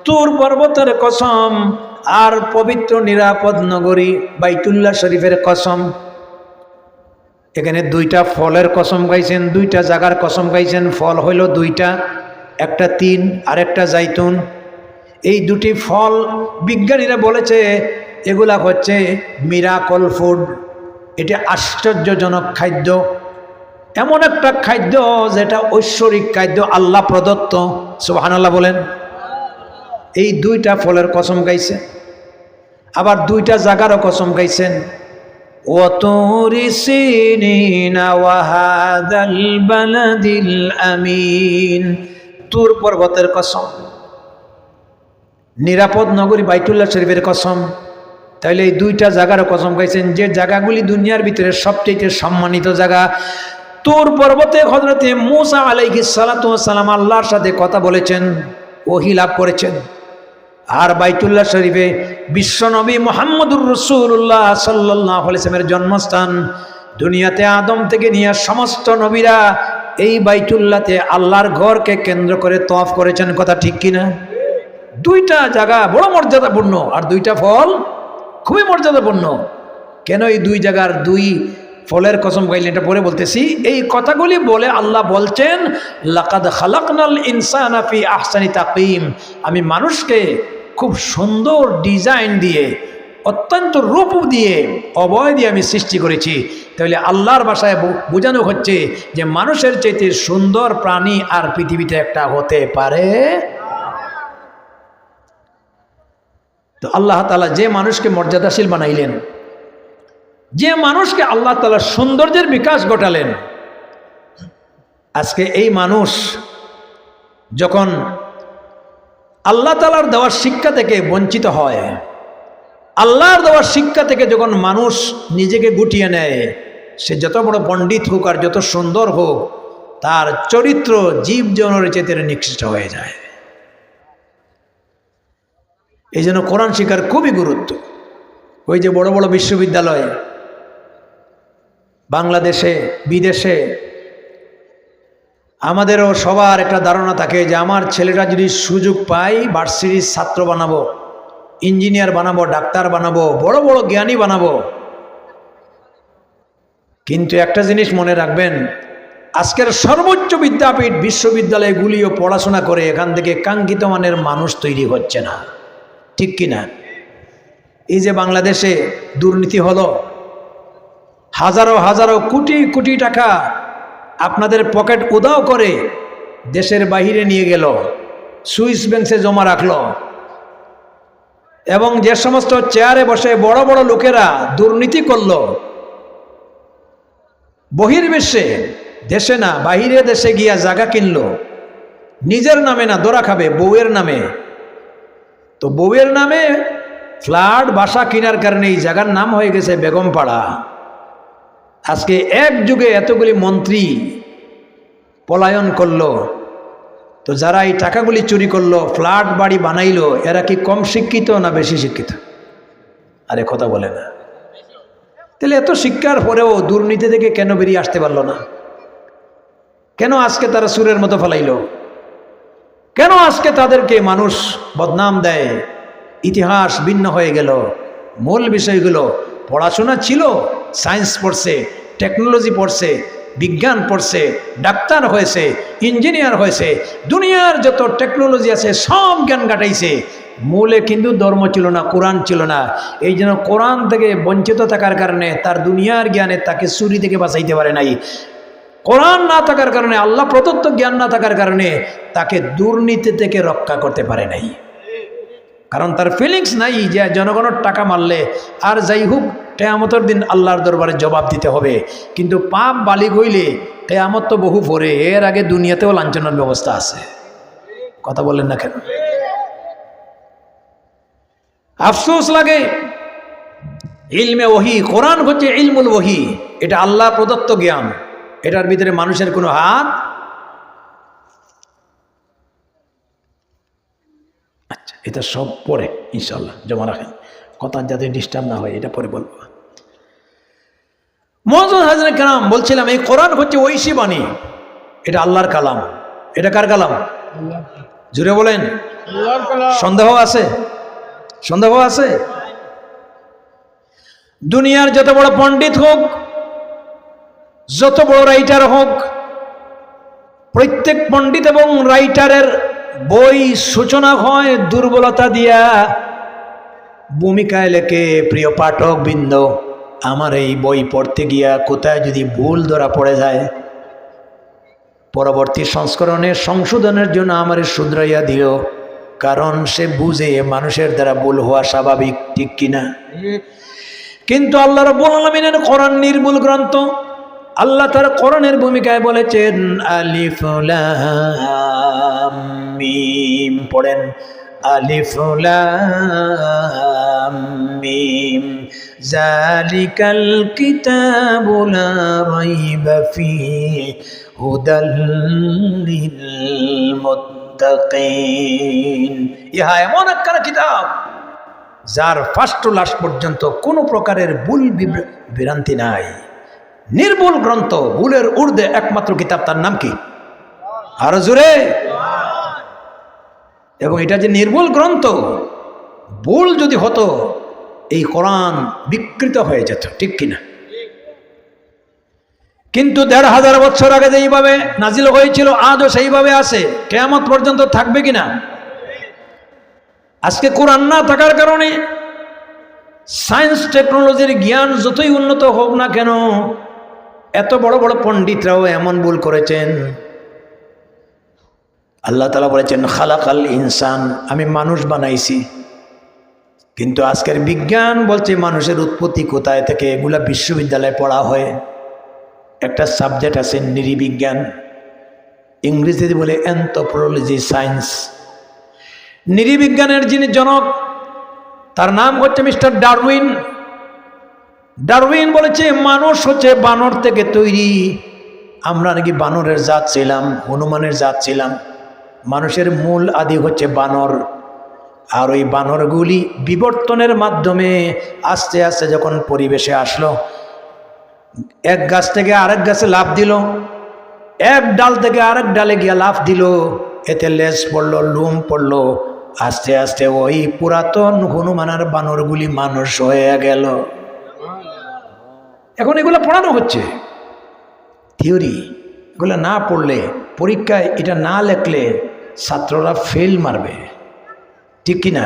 S1: তুর পর্বতের কসম, আর পবিত্র নিরাপদ নগরী বাইতুল্লাহ শরীফের কসম। এখানে দুইটা ফলের কসম গাইছেন, দুইটা জায়গার কসম গাইছেন। ফল হইল দুইটা, একটা তিন আর একটা জাইতুন। এই দুটি ফল বিজ্ঞানীরা বলেছে এগুলা হচ্ছে মিরাকল ফুড, এটা আশ্চর্যজনক খাদ্য, এমন একটা খাদ্য যেটা ঐশ্বরিক খাদ্য, আল্লাহ প্রদত্ত। সুবহানাল্লাহ বলেন। এই দুইটা ফলের কসম গাইছেন, আবার দুইটা জায়গারও কসম গাইছেন। ওয়া তুরি সিনিনা ওয়া হাযাল বালাদিল আমিন, তুর পর্বতের কসম, নিরাপদ নগরী বাইতুল্লাহ শরীফের কসম। তাইলে এই দুইটা জায়গারও কসম গাইছেন, যে জায়গাগুলি দুনিয়ার ভিতরে সবচেয়ে সম্মানিত জায়গা। তুর পর্বতে হযরতে মূসা আলাইহিস সালাতু ওয়াস সালাম আল্লাহর সাথে কথা বলেছেন, ওহী লাভ করেছেন। আর বাইতুল্লাহ শরীফে বিশ্বনবী মুহাম্মদুর রাসূলুল্লাহ সাল্লাল্লাহু আলাইহি ওয়াসাল্লামের জন্মস্থান। দুনিয়াতে আদম থেকে নিয়ে সমস্ত নবীরা এই বাইতুল্লাহতে আল্লাহর ঘরকে কেন্দ্র করে তওয়াফ করেছেন। কথা ঠিক কিনা? দুইটা জায়গা বড় মর্যাদাপূর্ণ, আর দুইটা ফল খুবই মর্যাদাপূর্ণ। কেন এই দুই জায়গার দুই ফলের কসম গাইলেন এটা পরে বলতেছি। এই কথাগুলি বলে আল্লাহ বলছেন, লাকাদ খালাকনাল ইনসানা ফি আহসানি তাকওয়িম, আমি মানুষকে খুব সুন্দর ডিজাইন দিয়ে, অত্যন্ত রূপ দিয়ে, অবয় দিয়ে আমি সৃষ্টি করেছি। তাহলে আল্লাহর ভাষায় বোঝানো হচ্ছে যে মানুষের চাইতে সুন্দর প্রাণী আর পৃথিবীতে একটা হতে পারে। তো আল্লাহ তাআলা যে মানুষকে মর্যাদাশীল বানাইলেন, যে মানুষকে আল্লাহ তাআলা সৌন্দর্যের বিকাশ ঘটালেন, আজকে এই মানুষ যখন আল্লাহ তাআলার দেওয়ার শিক্ষা থেকে বঞ্চিত হয়, আল্লাহর দেওয়ার শিক্ষা থেকে যখন মানুষ নিজেকে গুটিয়ে নেয়, সে যত বড় পণ্ডিত হোক আর যত সুন্দর হোক, তার চরিত্র জীব জনের চেয়ে নিকৃষ্ট হয়ে যায়। এই জন্য কোরআন শিক্ষার খুবই গুরুত্ব। ওই যে বড় বড় বিশ্ববিদ্যালয়ে বাংলাদেশে বিদেশে আমাদেরও সবার একটা ধারণা থাকে যে আমার ছেলেটা যদি সুযোগ পায় ভার্সিটির ছাত্র বানাবো, ইঞ্জিনিয়ার বানাবো, ডাক্তার বানাবো, বড় বড় জ্ঞানী বানাবো। কিন্তু একটা জিনিস মনে রাখবেন, আজকের সর্বোচ্চ বিদ্যাপীঠ বিশ্ববিদ্যালয়গুলিও পড়াশোনা করে এখান থেকে কাঙ্ক্ষিত মানের মানুষ তৈরি হচ্ছে না। ঠিক কিনা? এই যে বাংলাদেশে দুর্নীতি হলো, হাজারো হাজারো কোটি কোটি টাকা আপনাদের পকেট উধাও করে দেশের বাহিরে নিয়ে গেল, সুইস ব্যাংকে জমা রাখলো, এবং যে সমস্ত চেয়ারে বসে বড় বড় লোকেরা দুর্নীতি করলো বহির্বিশ্বে, দেশে না বাহিরে দেশে গিয়া জায়গা কিনলো, নিজের নামে না, দোরা খাবে বউয়ের নামে। তো বউয়ের নামে ফ্ল্যাট বাসা কেনার কারণে এই জায়গার নাম হয়ে গেছে বেগমপাড়া। আজকে এক যুগে এতগুলি মন্ত্রী পলায়ন করলো, তো যারা এই টাকাগুলি চুরি করলো, ফ্ল্যাট বাড়ি বানাইলো, এরা কি কম শিক্ষিত না বেশি শিক্ষিত? আরে কথা বলে না। তাহলে এত শিক্ষার পরেও দুর্নীতি থেকে কেন বেরিয়ে আসতে পারলো না? কেন আজকে তারা সুরের মতো ফেলাইলো? কেন আজকে তাদেরকে মানুষ বদনাম দেয়? ইতিহাস ভিন্ন হয়ে গেল। মূল বিষয়গুলো পড়াশোনা ছিল, সায়েন্স পড়ছে, টেকনোলজি পড়ছে, বিজ্ঞান পড়ছে, ডাক্তার হয়েছে, ইঞ্জিনিয়ার হয়েছে, দুনিয়ার যত টেকনোলজি আছে সব জ্ঞান কাটাইছে, মূলে কিন্তু ধর্ম ছিল না, কোরআন ছিল না। এই জন্য কোরআন থেকে বঞ্চিত থাকার কারণে তার দুনিয়ার জ্ঞানে তাকে চুরি থেকে বাঁচাইতে পারে নাই। কোরআন না থাকার কারণে, আল্লাহ প্রদত্ত জ্ঞান না থাকার কারণে তাকে দুর্নীতি থেকে রক্ষা করতে পারে নাই। কারণ তার ফিলিংস নাই যে জনগণের টাকা মারলে আর যাই হোক কেয়ামতের দিন আল্লাহর দরবারে জবাব দিতে হবে। কিন্তু পাপ বালিগ হইলে কেয়ামত তো বহু পরে, এর আগে দুনিয়াতেও লাঞ্ছনার ব্যবস্থা আছে। কথা বলেন না কেন? আফসোস লাগে, ইলমে ওহী, কোরআন হচ্ছে ইলমুল ওহী, এটা আল্লাহ প্রদত্ত জ্ঞান, এটার ভিতরে মানুষের কোনো হাত। আচ্ছা, এটা সব পরে ইনশাল্লাহ জমা রাখেন, কথা যাতে ডিস্টার্ব না হয়, এটা পরে বলবো। মুআজ্জিজ হাজরে কেরাম, বলছিলাম এই কোরআন হচ্ছে ঐশী বাণী, এটা আল্লাহর কালাম। এটা কার কালাম? জুড়ে বলেন। সন্দেহ আছে? সন্দেহ আছে? দুনিয়ার যত বড় পণ্ডিত হোক, যত বড় রাইটার হোক, প্রত্যেক পণ্ডিত এবং রাইটারের বই সূচনা হয় দুর্বলতা দিয়া। ভূমিকায় লেখে, প্রিয় পাঠক বৃন্দ, আমার এই বই পড়তে গিয়া কোথায় যদি ভুল ধরা পড়ে যায়, পরবর্তী সংস্করণে সংশোধনের জন্য আমার শুধরাইয়া দিও, কারণ সে বুঝে মানুষের দ্বারা ভুল হওয়া স্বাভাবিক, ঠিক কিনা? কিন্তু আল্লাহ রাব্বুল আলামিনের কোরআন নির্ভুল গ্রন্থ। আল্লাহ তার কোরআনের ভূমিকায় বলেছেন আলিফ লাম মিম, পড়েন আলিফ লাম মিম, যালিকাল কিতাবু লা রাইবা ফীহি হুদাল লিল মুত্তাকিন। ইহা এমন একটা কিতাব যার ফার্স্ট টু লাস্ট পর্যন্ত কোনো প্রকারের ভুল বিভ্রান্তি নাই, নির্ভুল গ্রন্থ, ভুলের ঊর্ধ্বে একমাত্র কিতাব, তার নাম কি? আরো জোরে। এবং এটা যে নির্ভুল গ্রন্থ, ভুল যদি হতো এই কোরআন বিকৃত হয়ে যেত, ঠিক কিনা? কিন্তু ১৫০০ বছর আগে যেইভাবে নাজিল হয়েছিল আজও সেইভাবে আছে, কিয়ামত পর্যন্ত থাকবে কিনা? আজকে কোরআন না থাকার কারণে সায়েন্স টেকনোলজির জ্ঞান যতই উন্নত হোক না কেন, এত বড় বড় পণ্ডিতরাও এমন ভুল করেছেন। আল্লাহ তাআলা বলেছেন খালাকাল ইনসান, আমি মানুষ বানাইছি। কিন্তু আজকের বিজ্ঞান বলছে মানুষের উৎপত্তি কোথায় থেকে, এগুলা বিশ্ববিদ্যালয়ে পড়া হয়। একটা সাবজেক্ট আছে নৃবিজ্ঞান, ইংরেজিতে বলে অ্যানথ্রোপোলজি সায়েন্স। নৃবিজ্ঞানের যিনি জনক, তার নাম হচ্ছে মিস্টার ডারউইন। ডারউইন বলেছে মানুষ হচ্ছে বানর থেকে তৈরি। আমরা নাকি বানরের জাত ছিলাম, হনুমানের জাত ছিলাম। মানুষের মূল আদি হচ্ছে বানর, আর ওই বানরগুলি বিবর্তনের মাধ্যমে আস্তে আস্তে যখন পরিবেশে আসলো, এক গাছ থেকে আরেক গাছে লাফ দিল, এক ডাল থেকে আরেক ডালে গিয়ে লাফ দিল, এতে লেজ পড়লো, লুম পড়লো, আস্তে আস্তে ওই পুরাতন হনুমানের বানরগুলি মানুষ হয়ে গেল। এখন এগুলো পড়ানো হচ্ছে থিওরি, এগুলো না পড়লে, পরীক্ষায় এটা না লেখলে ছাত্ররা ফেল মারবে, ঠিক কিনা?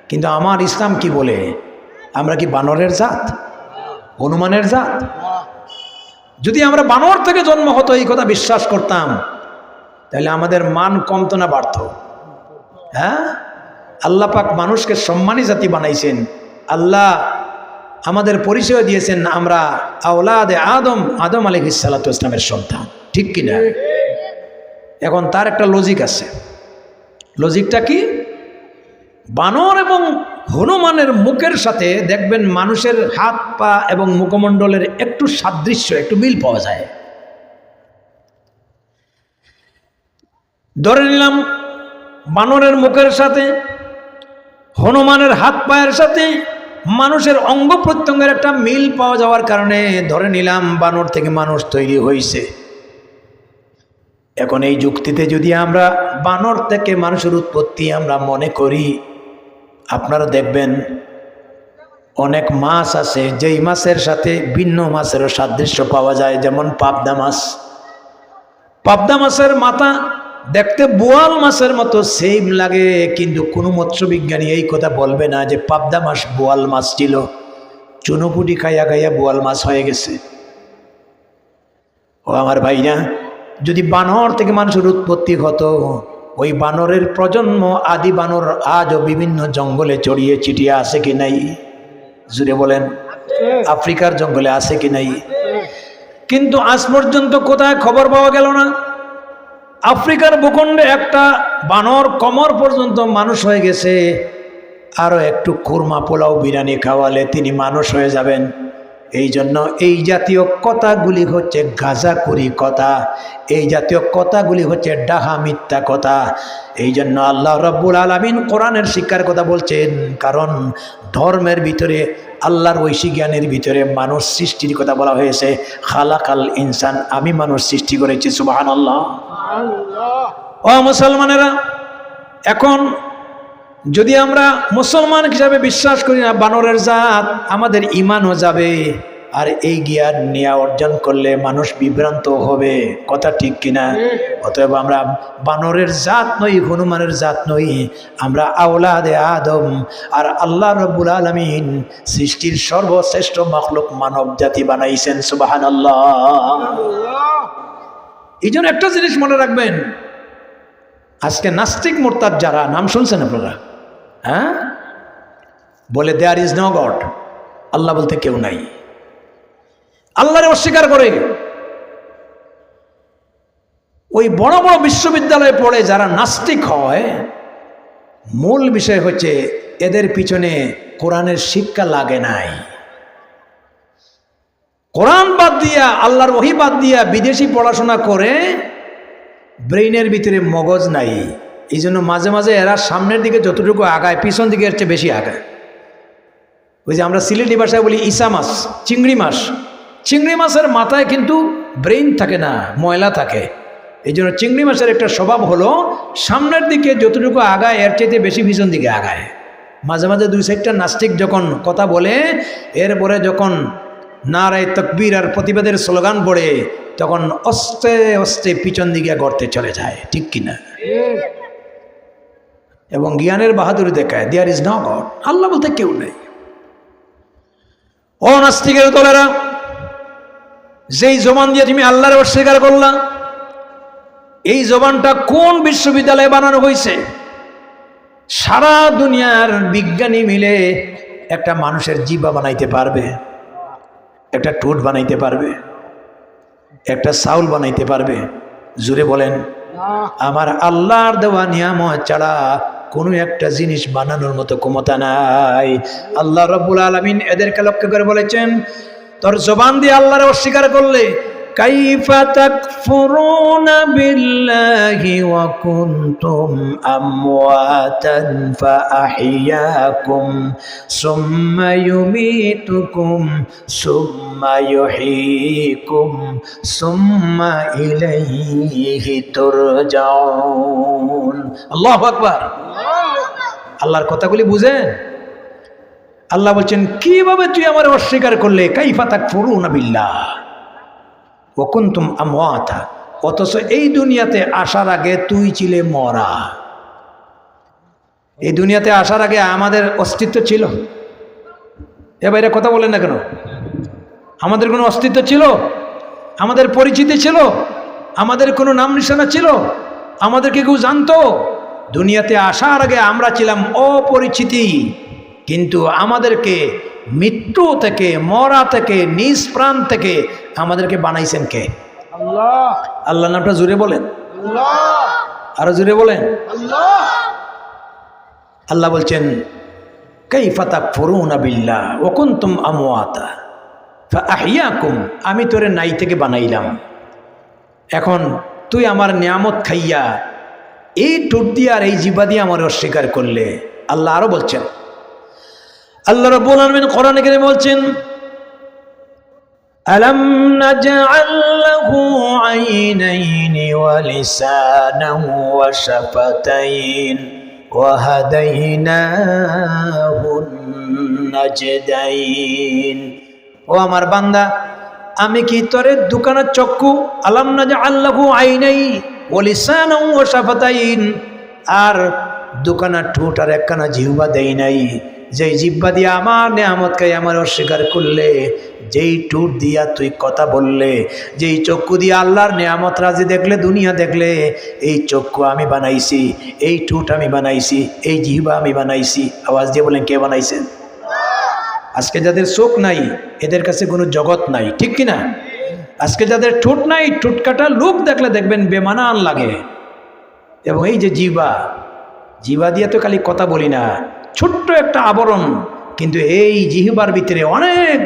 S1: কিন্তু আমার ইসলাম কি বলে? আমরা কি বানরের জাত, হনুমানের জাত? যদি আমরা বানর থেকে জন্ম হতো এই কথা বিশ্বাস করতাম, তাহলে আমাদের মান কমতো না বাড়তো? হ্যাঁ, আল্লাহ পাক মানুষকে সম্মানী জাতি বানাইছেন। আল্লাহ আমাদের পরিচয় দিয়েছেন আমরা আওলাদে আদম, আদম আলাইহিস সালাতু ওয়াস সালামের সন্তান, ঠিক কিনা? এখন তার একটা লজিক আছে। লজিকটা কি? বানর এবং হনুমানের মুখের সাথে দেখবেন মানুষের হাত পা এবং মুখমণ্ডলের একটু সাদৃশ্য, একটু মিল পাওয়া যায়। ধরে নিলাম বানরের মুখের সাথে হনুমানের হাত পায়ের সাথে মানুষের অঙ্গ প্রত্যঙ্গের একটা মিল পাওয়া যাওয়ার কারণে ধরে নিলাম বানর থেকে মানুষ তৈরি হয়েছে। এখন এই যুক্তিতে যদি আমরা বানর থেকে মানুষের উৎপত্তি আমরা মনে করি, আপনারা দেখবেন অনেক মাছ আছে যেই মাছের সাথে ভিন্ন মাছেরও সাদৃশ্য পাওয়া যায়, যেমন পাবদা মাছ। পাবদা মাছের মাথা দেখতে বোয়াল মাছের মতো সেম লাগে, কিন্তু কোনো মৎস্যবিজ্ঞানী এই কথা বলবে না যে পাবদা মাছ বোয়াল মাছ ছিল, চুনোপুটি খাইয়া খাইয়া বোয়াল মাছ হয়ে গেছে। ও আমার ভাইরা, যদি বানর থেকে মানুষের উৎপত্তি হতো, ওই বানরের প্রজন্ম আদি বানর আজও বিভিন্ন জঙ্গলে ছড়িয়ে ছিটিয়ে আছে কি নাই? জুড়ে বলেন, আফ্রিকার জঙ্গলে আছে কি নাই? কিন্তু আজ পর্যন্ত কোথায় খবর পাওয়া গেল না। আফ্রিকার ভূখণ্ডে একটা বানর কোমর পর্যন্ত মানুষ হয়ে গেছে, আরো একটু খুরমা পোলাও বিরিয়ানি খাওয়ালে তিনি মানুষ হয়ে যাবেন। এই জন্য এই জাতীয় কথাগুলি হচ্ছে গাঁজাখুরি কথা, এই জাতীয় কথাগুলি হচ্ছে ডাহা মিথ্যা কথা। এই জন্য আল্লাহ রাব্বুল আলামিন কোরআনের শিক্ষার কথা বলছেন, কারণ ধর্মের ভিতরে আল্লাহর ঐশী জ্ঞানের ভিতরে মানুষ সৃষ্টির কথা বলা হয়েছে। খালাকাল ইনসান, আমি মানুষ সৃষ্টি করেছি। সুবহানাল্লাহ। ও মুসলমানেরা, এখন যদি আমরা মুসলমান হিসাবে বিশ্বাস করি না বানরের জাত, আমাদের ঈমানও যাবে। আর এই জ্ঞান নিয়ে অর্জন করলে মানুষ বিভ্রান্ত হবে, কথা ঠিক কিনা? অতএব আমরা বানরের জাত নই, হনুমানের জাত নই, আমরা আওলাদে আদম। আর আল্লাহ রাব্বুল আলামিন সৃষ্টির সর্বশ্রেষ্ঠ মাখলুক মানব জাতি বানাইছেন। সুবহানাল্লাহ। এই জন্য একটা জিনিস মনে রাখবেন, আজকে নাস্তিক মুরতাদ যারা, নাম শুনছেন আপনারা? হ্যাঁ, বলে দেয়ার ইজ নো গড, আল্লাহ বলতে কেউ নাই, আল্লাহরে অস্বীকার করে। ওই বড় বড় বিশ্ববিদ্যালয়ে পড়ে যারা নাস্তিক হয়, মূল বিষয় হচ্ছে এদের পিছনে কোরআনের শিক্ষা লাগে নাই। কোরআন বাদ দিয়া, আল্লাহর ওহী বাদ দিয়া বিদেশি পড়াশোনা করে ব্রেইনের ভিতরে মগজ নাই। এই জন্য মাঝে মাঝে এরা সামনের দিকে যতটুকু আগায়, পিছন দিকে এর চেয়ে বেশি আগায়। ওই যে আমরা সিলেটি ভাষায় বলি ইসা মাছ, চিংড়ি মাছ। চিংড়ি মাছের মাথায় কিন্তু ব্রেইন থাকে না, ময়লা থাকে। এই জন্য চিংড়ি মাছের একটা স্বভাব হলো সামনের দিকে যতটুকু আগায় এর চাইতে বেশি পিছন দিকে আগায়। মাঝে মাঝে দুই সাইডটা নাস্তিক যখন কথা বলে, এরপরে যখন নারায়ে তাকবীর আর প্রতিবাদের স্লোগান পড়ে, তখন অস্তে অস্তে পিছন দিকে গড়তে চলে যায়, ঠিক কিনা? এবং জ্ঞানের বাহাদুরি দেখায়, দেয়ার ইজ নো গড, আল্লাহ বলতে কেউ নেই। ও নাস্তিকের দলেরা, যেই জবান দিয়ে তুমি আল্লাহর অস্বীকার করলা, এই জবানটা কোন বিশ্ববিদ্যালয়ে বানানো হয়েছে? সারা দুনিয়ার বিজ্ঞানী মিলে একটা মানুষের জিহ্বা বানাইতে পারবে, একটা ঠোঁট বানাইতে পারবে, একটা সাউল বানাইতে পারবে? জুড়ে বলেন। আমার আল্লাহর দেওয়া নিয়ামত ছাড়া কোনো একটা জিনিস বানানোর মতো ক্ষমতা নাই। আল্লাহ রাব্বুল আলামিন এদেরকে লক্ষ্য করে বলেছেন, তোর জবান দিয়ে আল্লাহর অস্বীকার করলে, কাইফা তাকফুরুনা বিল্লাহি ওয়া কুনতুম আমওয়াতান ফাআহইয়াকুম সুম্মা ইউমীতুকুম সুম্মা ইউহয়ীকুম সুম্মা ইলাইহি তুরজাউন। আল্লাহু আকবার। আল্লাহর কথাগুলি বুঝেন? আল্লাহ বলছেন, কিভাবে তুই আমার অস্বীকার করলে? কাইফা তাকফুরুনা বিল্লাহ ওয়া কুনতুম আমওয়াতা, অথচ এই দুনিয়াতে আসার আগে তুই ছিলে মরা। এই দুনিয়াতে আসার আগে আমাদের অস্তিত্ব ছিল? এ বাইরে কথা বলেন না কেন? আমাদের কোনো অস্তিত্ব ছিল? আমাদের পরিচিতি ছিল? আমাদের কোনো নাম নিশানা ছিল? আমাদেরকে কেউ জানতো? দুনিয়াতে আসার আগে আমরা ছিলাম অপরিচিতি, কিন্তু আমাদেরকে মৃত্যু থেকে, মরা থেকে, নিজ প্রাণ থেকে আমাদেরকে বানাইছেন কে? আল্লাহ। আল্লাহ নামটা জুড়ে বলেন আল্লাহ, আরো জুড়ে বলেন আল্লাহ। আল্লাহ বলছেন কাইফা তাকফুরুনা বিল্লাহ ওয়া কুনতুম আমওয়াতা ফাআহইয়াকুম, আমি তোরে নাই থেকে বানাইলাম, এখন তুই আমার নিয়ামত খাইয়া এই ঠোঁট দিয়ে আর এই জিহ্বা দিয়ে আমার অস্বীকার করলে। আল্লাহ আরো বলছেন, আল্লাহ রাব্বুল আলামিন কোরআনে কারীমে বলছেন আলাম নাজআল লাহু আইনাইনি ওয়া লিসানাহু ওয়া শাফাতাইন ওয়া হাদাইনাহু নাজদাইন। ও আমার বান্দা, আমি কি তোরে দুখানা চক্ষু, আলাম নাজআল লাহু আইনাই ওয়া লিসানাহু ওয়া শাফাতাইন, আর দুখানা ঠোঁট আর একখানা জিহ্বা দেই নাই? যেই জিহ্বা দিয়ে আমার নিয়ামত খাই আমার অস্বীকার করলে, যেই ঠোঁট দিয়া তুই কথা বললে, যেই চক্ষু দিয়ে আল্লাহর নিয়ামত রাজি দেখলে, দুনিয়া দেখলে, এই চক্ষু আমি বানাইছি, এই ঠোঁট আমি বানাইছি, এই জিহ্বা আমি বানাইছি। আওয়াজ দিয়ে বলেন কে বানাইছেন? আজকে যাদের চোখ নাই এদের কাছে কোনো জগৎ নাই, ঠিক কিনা? আজকে যাদের ঠোঁট নাই, ঠোঁট কাটা লোক দেখলে দেখবেন বেমানান লাগে। এবং এই যে জিহ্বা, জিহ্বা দিয়ে তো খালি কথা বলি না, ছোট্ট একটা আবরণ, কিন্তু এই জিহ্বার ভিতরে অনেক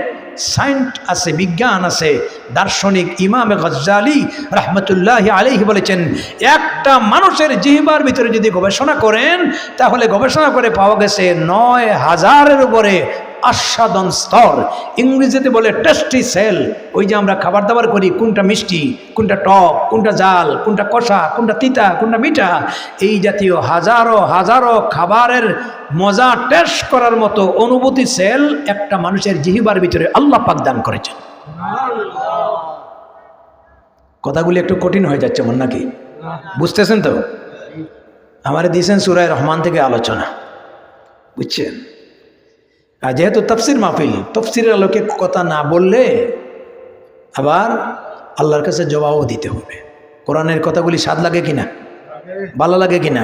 S1: সায়েন্স আছে, বিজ্ঞান আছে। দার্শনিক ইমাম গজ্জালি রাহমাতুল্লাহি আলাইহি বলেছেন, একটা মানুষের জিহ্বার ভিতরে যদি গবেষণা করেন, তাহলে গবেষণা করে পাওয়া গেছে ৯,০০০-এর উপরে আস্বাদন স্তর, ইংরেজিতে বলে টেস্টি সেল। ওই যে আমরা খাবার দাবার করি, কোনটা মিষ্টি, কোনটা টক, কোনটা জাল, কোনটা কষা, কোনটা তিতা, কোনটা মিঠা, এই জাতীয় হাজারো হাজারো খাবারের মজা টেস্ট করার মতো অনুভূতি সেল একটা মানুষের জিহ্বার ভিতরে আল্লাহ পাক দান করেছেন। কথাগুলি একটু কঠিন হয়ে যাচ্ছে মন, নাকি? বুঝতেছেন তো? আমারে দিয়েছেন সূরা রহমান থেকে আলোচনা, বুঝছেন? আর যেহেতু তাফসির মাহফিল, তাফসিরের আলোকে কথা না বললে আবার আল্লাহর কাছে জবাবও দিতে হবে। কোরআনের কথাগুলি স্বাদ লাগে কিনা, ভালো লাগে কিনা?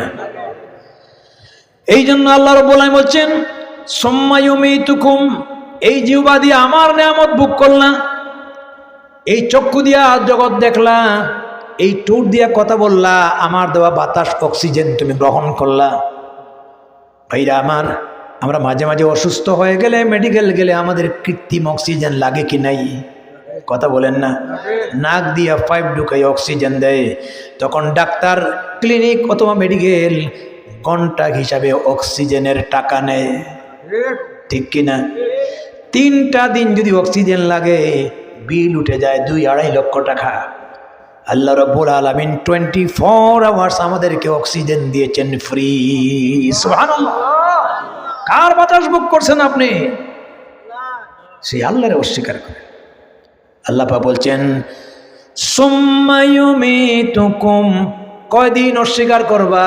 S1: এই জন্য আল্লাহ রাব্বুল আলামিন বলছেন সুম্মা ইউমীতুকুম, এই জিহ্বা দিয়ে আমার নিয়ামত ভোগ করলা, এই চক্ষু দিয়া জগৎ দেখলা, এই ঠোঁট দিয়া কথা বললা, আমার দেওয়া বাতাস অক্সিজেন তুমি গ্রহণ করলা। ভাইরা আমার, আমরা মাঝে মাঝে অসুস্থ হয়ে গেলে, মেডিকেল গেলে আমাদের কৃত্রিম অক্সিজেন লাগে কি নাই? কথা বলেন না? নাক দিয়া পাইপ ঢুকাই অক্সিজেন দেয়, তখন ডাক্তার, ক্লিনিক অথবা মেডিকেল ঘন্টা হিসাবে অক্সিজেনের টাকা নেয়, ঠিক কিনা? 3টা দিন যদি অক্সিজেন লাগে, বিল উঠে যায় 2-2.5 লক্ষ টাকা। আল্লাহ রাব্বুল আলামিন 24 আওয়ার্স আমাদেরকে অক্সিজেন দিয়েছেন ফ্রি। সুবহানাল্লাহ! কার বাতাস ভোগ করছেন আপনি? সেই আল্লাহরে অস্বীকার করেন। আল্লাহ পাক বলছেন সুম্মা ইউমীতুকুম, কয়দিন অস্বীকার করবা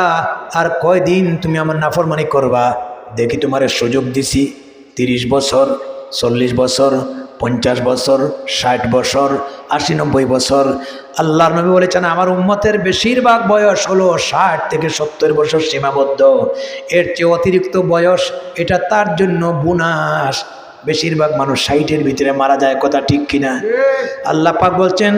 S1: আর কয়দিন তুমি আমার নাফরমানি করবা? দেখি তোমারে সুযোগ দিছি 30 বছর, 40 বছর, 50 বছর, 60 বছর, 80-90 বছর। আল্লাহর নবী বলেছেন আমার উম্মতের বেশিরভাগ বয়স হলো 60 থেকে 70 বছর সীমাবদ্ধ। এর চেয়ে অতিরিক্ত বয়স এটা তার জন্য বোনাস। বেশিরভাগ মানুষ 60-এর ভিতরে মারা যায়, কথা ঠিক কিনা? আল্লাহ পাক বলছেন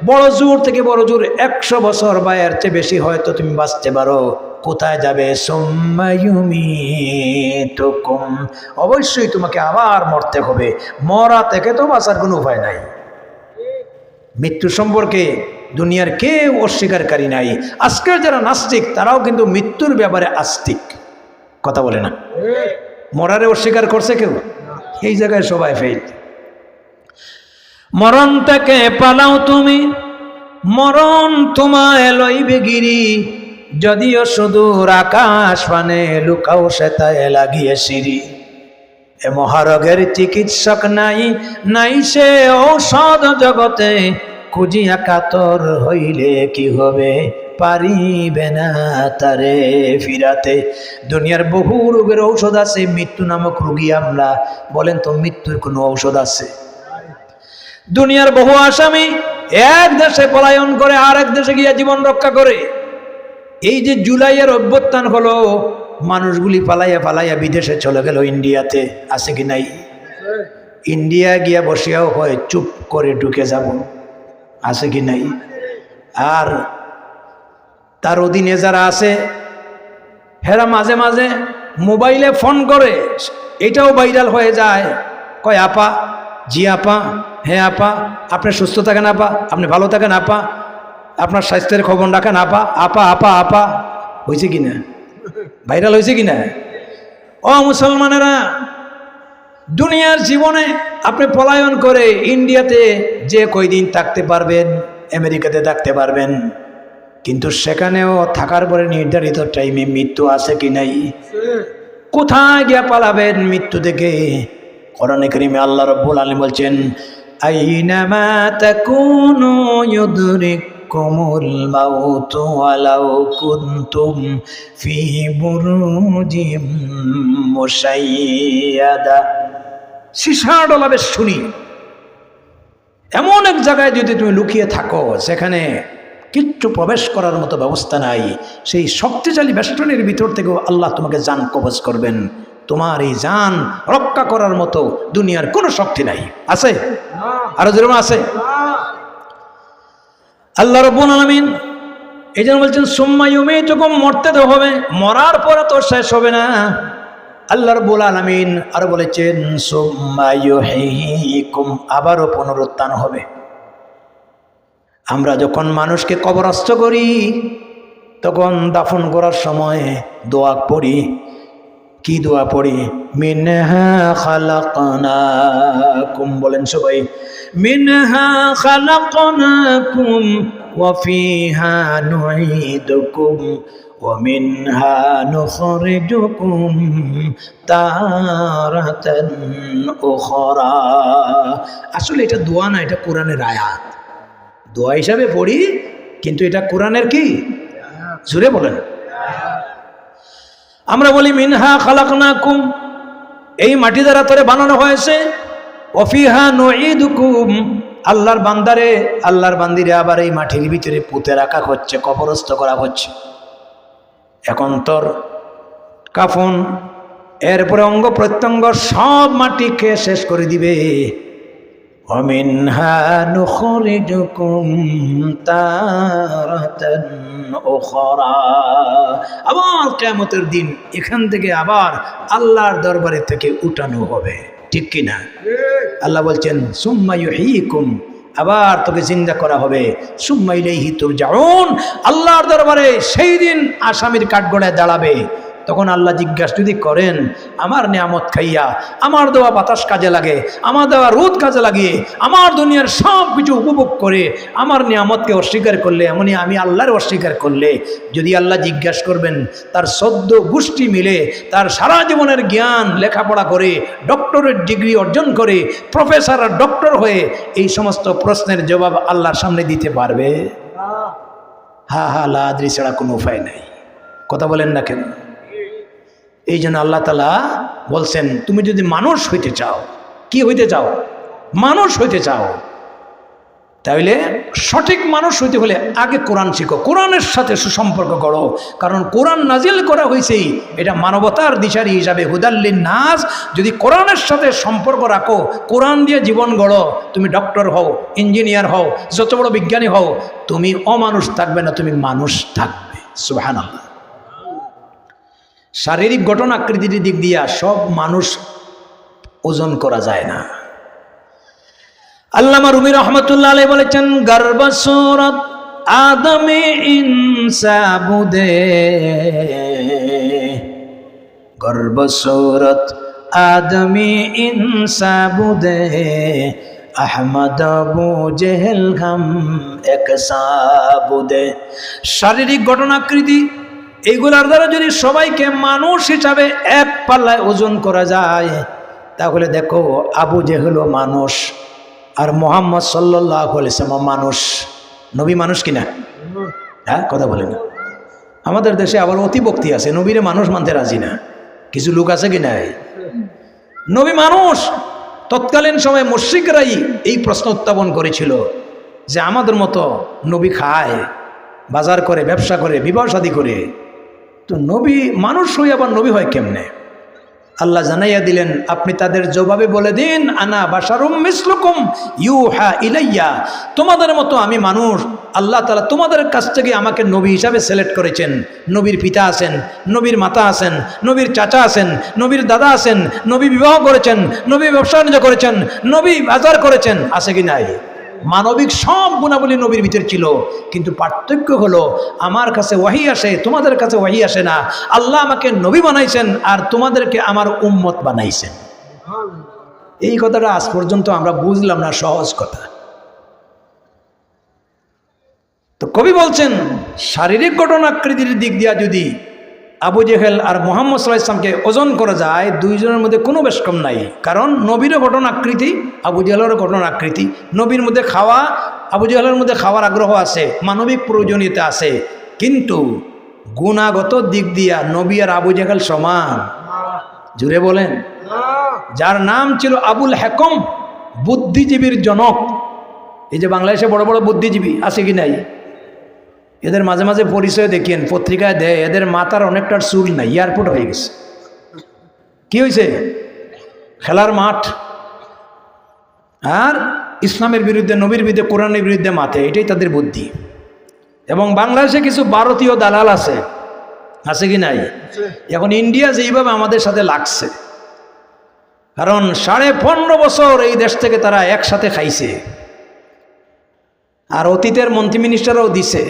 S1: বড় জোর থেকে বড় জোর 100 বছর বা এর চেয়ে বেশি হয়তো তুমি বাঁচতে পারো। কোথায় যাবে? সুম্মা ইউমীতুকুম, অবশ্যই তোমাকে আবার মরতে হবে। মরা থেকে তো বাঁচার কোনো উপায় নাই। মৃত্যু সম্পর্কে দুনিয়ার কেউ অস্বীকারী নাই। আজকের যারা নাস্তিক তারাও কিন্তু মৃত্যুর ব্যাপারে আস্তিক, কথা বলে না। মরারে অস্বীকার করছে কেউ? এই জায়গায় সবাই ফেল। মরণ থেকে পালাও তুমি, মরণ তোমায় লইবে গিরি, যদিও সুদূর আকাশ পানে লুকাও সেতায় লাগিয়ে সিঁড়ি। এ মহারোগের চিকিৎসক নাই, নাই সে ঔষধ জগতে, খুঁজিয়া কাতর হইলে কি হবে, পারিবে না তারে ফিরাতে। দুনিয়ার বহু রোগের ঔষধ আছে, মৃত্যু নামক রোগী আমরা। বলেন তো মৃত্যুর কোনো ঔষধ আছে? দুনিয়ার বহু আসামি এক দেশে পলায়ন করে আরেক দেশে গিয়ে জীবন রক্ষা করে। এই যে জুলাইয়ের অভ্যুত্থান হলো, মানুষগুলি পালাইয়া পালাইয়া বিদেশে চলে গেল, ইন্ডিয়াতে। আছে কি নাই? ইন্ডিয়া গিয়া বসিয়াও হয় চুপ করে ঢুকে যাব। আছে কি নাই? আর তার অধীনে যারা আছে হেরা মাঝে মাঝে মোবাইলে ফোন করে, এটাও ভাইরাল হয়ে যায়। কয় আপা, জি আপা, হ্যাঁ আপা, আপনি সুস্থ থাকেন আপা, আপনি ভালো থাকেন আপা, আপনার স্বাস্থ্যের খবর রাখেন আপা। আপা আপা আপা হয়েছে কিনা? ভাইরাল হয়েছে কিনা? ও মুসলমানেরা, দুনিয়ার জীবনে আপনি পলায়ন করে ইন্ডিয়াতে যে কয়দিন থাকতে পারবেন, আমেরিকাতে থাকতে পারবেন, কিন্তু সেখানেও থাকার পরে নির্ধারিত টাইমে মৃত্যু আছে কি নাই? কোথায় গিয়া পালাবেন মৃত্যু থেকে? কোরআনে কারিমে আল্লাহ রাব্বুল আলামিন বলছেন, আইনামা তাকুনু ইউদরিকুমুল মাউতু ওয়ালাউ কুনতুম ফি বুরুজিম মুশাইয়াদা। সিসার ডলাবে শুনি, এমন এক জায়গায় যদি তুমি লুকিয়ে থাকো সেখানে কিচ্ছু প্রবেশ করার মতো ব্যবস্থা নাই, সেই শক্তিশালী বেষ্টনীর ভিতর থেকেও আল্লাহ তোমাকে জান কবজ করবেন। তোমার এই জান রক্ষা করার মতো দুনিয়ার কোনো শক্তি নাই। আছে? আরো যেরকম আছে। আল্লাহ রাব্বুল আলামিন এই জন্য বলছেন সুম্মা ইউমীতুকুম, মরতে তো হবে, মরার পরে তো শেষ হবে না। আল্লাহ রাব্বুল আলামিন আর বলেছেন সুম্মা ইউহয়িকুম, আবারও পুনরুত্থান হবে। আমরা যখন মানুষকে কবরস্থ করি তখন দাফন করার সময় দোয়া পড়ি। কি দোয়া পড়ি? মিনহা খালাকনাকুম, বলেন সবাই, মিনহা খালাকনাকুম ওয়া ফিহা নুঈদুকুম ওয়া মিনহা নুখরিজুকুম তারাতান উখরা। আসলে এটা দোয়া না, এটা কোরআনের আয়াত। দোয়া হিসাবে পড়ি, কিন্তু এটা কোরআনের কি? জোরে বলেন। আমরা বলি মিনহা খালাকনাকুম, এই মাটি দ্বারা তোরে বানানো হয়েছে, ওয়াফিহা নুঈদুকুম, আল্লাহর বান্দারে, আল্লাহর বান্দিরে আবার এই মাটির ভিতরে পুঁতে রাখা হচ্ছে, কবরস্থ করা হচ্ছে। এখন তোর কাফন, এরপরে অঙ্গ প্রত্যঙ্গ সব মাটি খেয়ে শেষ করে দিবে। ومنها نخرجكم تارة أخرى, আবার কিয়ামতের দিন এখান থেকে আবার আল্লাহর দরবারে থেকে উঠানো হবে। ঠিক কি না? আল্লাহ বলছেন সুম্মা ইউহয়িকুম, আবার তোকে জিন্দা করা হবে। সুম্মা ইলাইহি তুরজাউন, আল্লাহর দরবারে সেই দিন আসামির কাঠগড়ায় দাঁড়াবে। তখন আল্লাহ জিজ্ঞাসা যদি করেন, আমার নিয়ামত খাইয়া, আমার দেওয়া বাতাস কাজে লাগে, আমার দেওয়া রোদ কাজে লাগিয়ে, আমার দুনিয়ার সব কিছু উপভোগ করে আমার নিয়ামতকে অস্বীকার করলে, এমনই আমি আল্লাহর অস্বীকার করলে, যদি আল্লাহ জিজ্ঞাসা করবেন, তার 14 গোষ্ঠী মিলে তার সারা জীবনের জ্ঞান লেখাপড়া করে, ডক্টরেট ডিগ্রি অর্জন করে, প্রফেসর আর ডক্টর হয়ে এই সমস্ত প্রশ্নের জবাব আল্লাহর সামনে দিতে পারবে? হা হা লা আদরি ছাড়া কোনো উপায় নাই। কথা বলেন না কেন? এই জন্য আল্লাহ তাআলা বলছেন, তুমি যদি মানুষ হইতে চাও, কি হইতে চাও? মানুষ হইতে চাও, তাহলে সঠিক মানুষ হইতে হলে আগে কোরআন শিখো, কোরআনের সাথে সুসম্পর্ক করো। কারণ কোরআন নাজিল করা হয়েছেই এটা মানবতার দিশারি হিসাবে, হুদাল্লিন নাস। যদি কোরআনের সাথে সম্পর্ক রাখো, কোরআন দিয়ে জীবন গড়ো, তুমি ডক্টর হও, ইঞ্জিনিয়ার হও, যত বড় বিজ্ঞানী হও, তুমি অমানুষ থাকবে না, তুমি মানুষ থাকবে। সুবহানাল্লাহ। শারীরিক গঠন আকৃতির দিক দিয়া সব মানুষ ওজন করা যায় না। আল্লামা রুমি রহমতুল্লাহ আলাইহি বলেছেন, গর্ব সূরত আদমে ইনসাবুদে, গর্ব সূরত আদমে ইনসাবুদে, আহমদ আবু জেহেল হাম এক সাবুদে। শারীরিক গঠনাকৃতি এইগুলার দ্বারা যদি সবাইকে মানুষ হিসাবে এক পাল্লায় ওজন করা যায়, তাহলে দেখো আবু জেহেলও মানুষ, আর মুহাম্মদ সাল্লাল্লাহু আলাইহি ওয়াসাল্লাম মানুষ। নবী মানুষ কিনা? হ্যাঁ, কথা বলে না। আমাদের দেশে আবার অতিভক্তি আছে, নবীরে মানুষ মানতে রাজি না। কিছু লোক আছে কি নাই? নবী মানুষ। তৎকালীন সময় মুশরিকরাই এই প্রশ্ন উত্থাপন করেছিল যে আমাদের মতো নবী খায়, বাজার করে, ব্যবসা করে, বিবাহ শাদী করে, তো নবী মানুষ হয়ে আবার নবী হয় কেমনে? আল্লাহ জানাইয়া দিলেন, আপনি তাদের জবাবে বলে দিন, আনা বাশারুম মিসলুকুম ইউহা ইলাইয়া, তোমাদের মতো আমি মানুষ। আল্লাহ তাআলা তোমাদের কাছ থেকে আমাকে নবী হিসাবে সিলেক্ট করেছেন। নবীর পিতা আছেন, নবীর মাতা আছেন, নবীর চাচা আছেন, নবীর দাদা আছেন, নবী বিবাহ করেছেন, নবী ব্যবসা বাণিজ্য করেছেন, নবী বাজার করেছেন, আছে কি নাই? মানবিক সব গুণাবলী নবীর ভিতরে ছিল, কিন্তু পার্থক্য হলো আমার কাছে ওয়াহি আসে, তোমাদের কাছে ওয়াহি আসে না। আল্লাহ আমাকে নবী বানাইছেন আর তোমাদেরকে আমার উম্মত বানাইছেন। এই কথাটা আজ পর্যন্ত আমরা বুঝলাম না, সহজ কথা। তো কবি বলছেন, শারীরিক গঠনাকৃতির দিক দিয়া যদি আবু জেহেল আর মুহাম্মদ সাল্লাল্লাহু আলাইহি ওয়াসাল্লামকে ওজন করা যায়, দুইজনের মধ্যে কোনো বেশ কম নাই। কারণ নবীরও গঠনাকৃতি, আবু জেহেলেরও গঠনাকৃতি। নবীর মধ্যে খাওয়া, আবু জেহেলের মধ্যে খাওয়ার আগ্রহ আছে, মানবিক প্রয়োজনীয়তা আছে, কিন্তু গুণাগত দিক দিয়া নবী আর আবু জেহেল সমান? জুড়ে বলেন। যার নাম ছিল আবুল হেকম, বুদ্ধিজীবীর জনক। এই যে বাংলাদেশে বড় বড় বুদ্ধিজীবী আছে কি নাই? এদের মাঝে মাঝে পরিচয় দেখিয়েন, পত্রিকায় দেয়, এদের মাথার অনেকটা চুল নাই, এয়ারপোর্ট হয়ে গেছে। কি হয়েছে? খেলার মাঠ। আর ইসলামের বিরুদ্ধে, নবীর বিরুদ্ধে, কোরআনের বিরুদ্ধে মাথে, এটাই তাদের বুদ্ধি। এবং বাংলাদেশে কিছু ভারতীয় দালাল আছে কি নাই? এখন ইন্ডিয়া যেইভাবে আমাদের সাথে লাগছে, কারণ 15.5 বছর এই দেশ থেকে তারা একসাথে খাইছে, আর অতীতের মন্ত্রী মিনিস্টারও দিছে।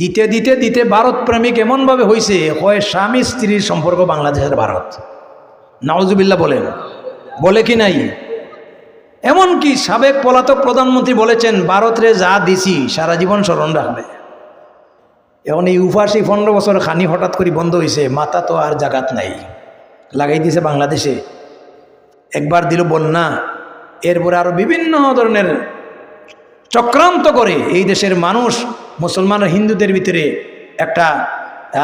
S1: দিতে দিতে দিতে ভারত প্রেমিক এমনভাবে হয়েছে, হয় স্বামী স্ত্রীর সম্পর্ক বাংলাদেশের ভারত। নাউজুবিল্লাহ বলেন, বলে কি নাই? এমনকি সাবেক পলাতক প্রধানমন্ত্রী বলেছেন, ভারতরে যা দিছি সারা জীবন স্মরণ রাখবে। এখন এই উপাসী 15 বছর খানি হঠাৎ করে বন্ধ হয়েছে, মাথা তো আর জাগাত নাই, লাগাই দিয়েছে বাংলাদেশে। একবার দিল বন্যা, এরপরে আরো বিভিন্ন ধরনের চক্রান্ত করে এই দেশের মানুষ, মুসলমান আর হিন্দুদের ভিতরে একটা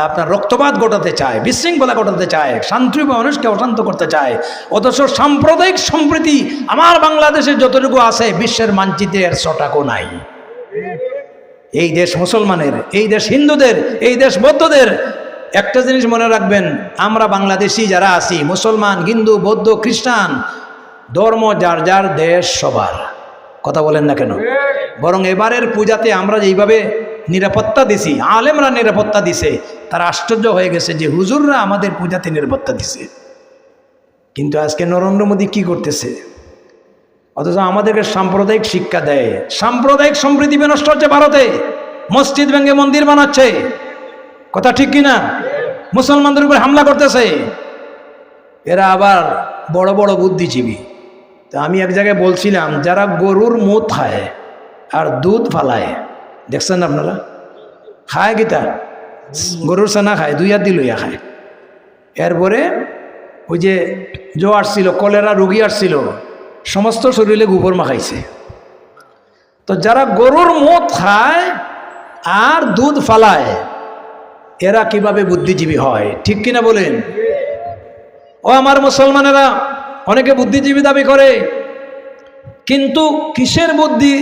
S1: আপনার রক্তপাত ঘটাতে চায়, বিশৃঙ্খলা ঘটাতে চায়, শান্তি মানুষকে অশান্ত করতে চায়। অথচ সাম্প্রদায়িক সম্প্রীতি আমার বাংলাদেশে যতটুকু আছে, বিশ্বের মানচিত্রে এর ছটাকও নাই। এই দেশ মুসলমানের, এই দেশ হিন্দুদের, এই দেশ বৌদ্ধদের। একটা জিনিস মনে রাখবেন, আমরা বাংলাদেশি যারা আছি, মুসলমান, হিন্দু, বৌদ্ধ, খ্রিস্টান, ধর্ম যার যার, দেশ সবার। কথা বলেন না কেন? বরং এবারের পূজাতে আমরা যেইভাবে নিরাপত্তা দিছি, আলেমরা নিরাপত্তা দিছে, তারা আশ্চর্য হয়ে গেছে যে হুজুররা আমাদের পূজাতে নিরাপত্তা দিছে। কিন্তু আজকে নরেন্দ্র মোদী কি করতেছে? অথচ আমাদেরকে সাম্প্রদায়িক শিক্ষা দেয়। সাম্প্রদায়িক সম্প্রীতি বিনষ্ট হচ্ছে ভারতে, মসজিদ ভেঙে মন্দির বানাচ্ছে। কথা ঠিক কিনা? মুসলমানদের উপর হামলা করতেছে। এরা আবার বড় বড় বুদ্ধিজীবী। তো আমি এক জায়গায় বলছিলাম, যারা গরুর মুত খায় আর দুধ ফালায়, দেখছেন আপনারা? খায় গীতা, গরুর ছানা খায়, 2 হাত দিয়ে লইয়া খায়। এরপরে ওই যে আসছিল, কলেরা রোগী আসছিল, সমস্ত শরীরে গোবর মাখাইছে। তো যারা গরুর মুত খায় আর দুধ ফালায়, এরা কিভাবে বুদ্ধিজীবী হয়? ঠিক কিনা বলেন? ও আমার মুসলমানেরা, অনেকে বুদ্ধিজীবী দাবি করে, কিন্তু কিসের বুদ্ধি?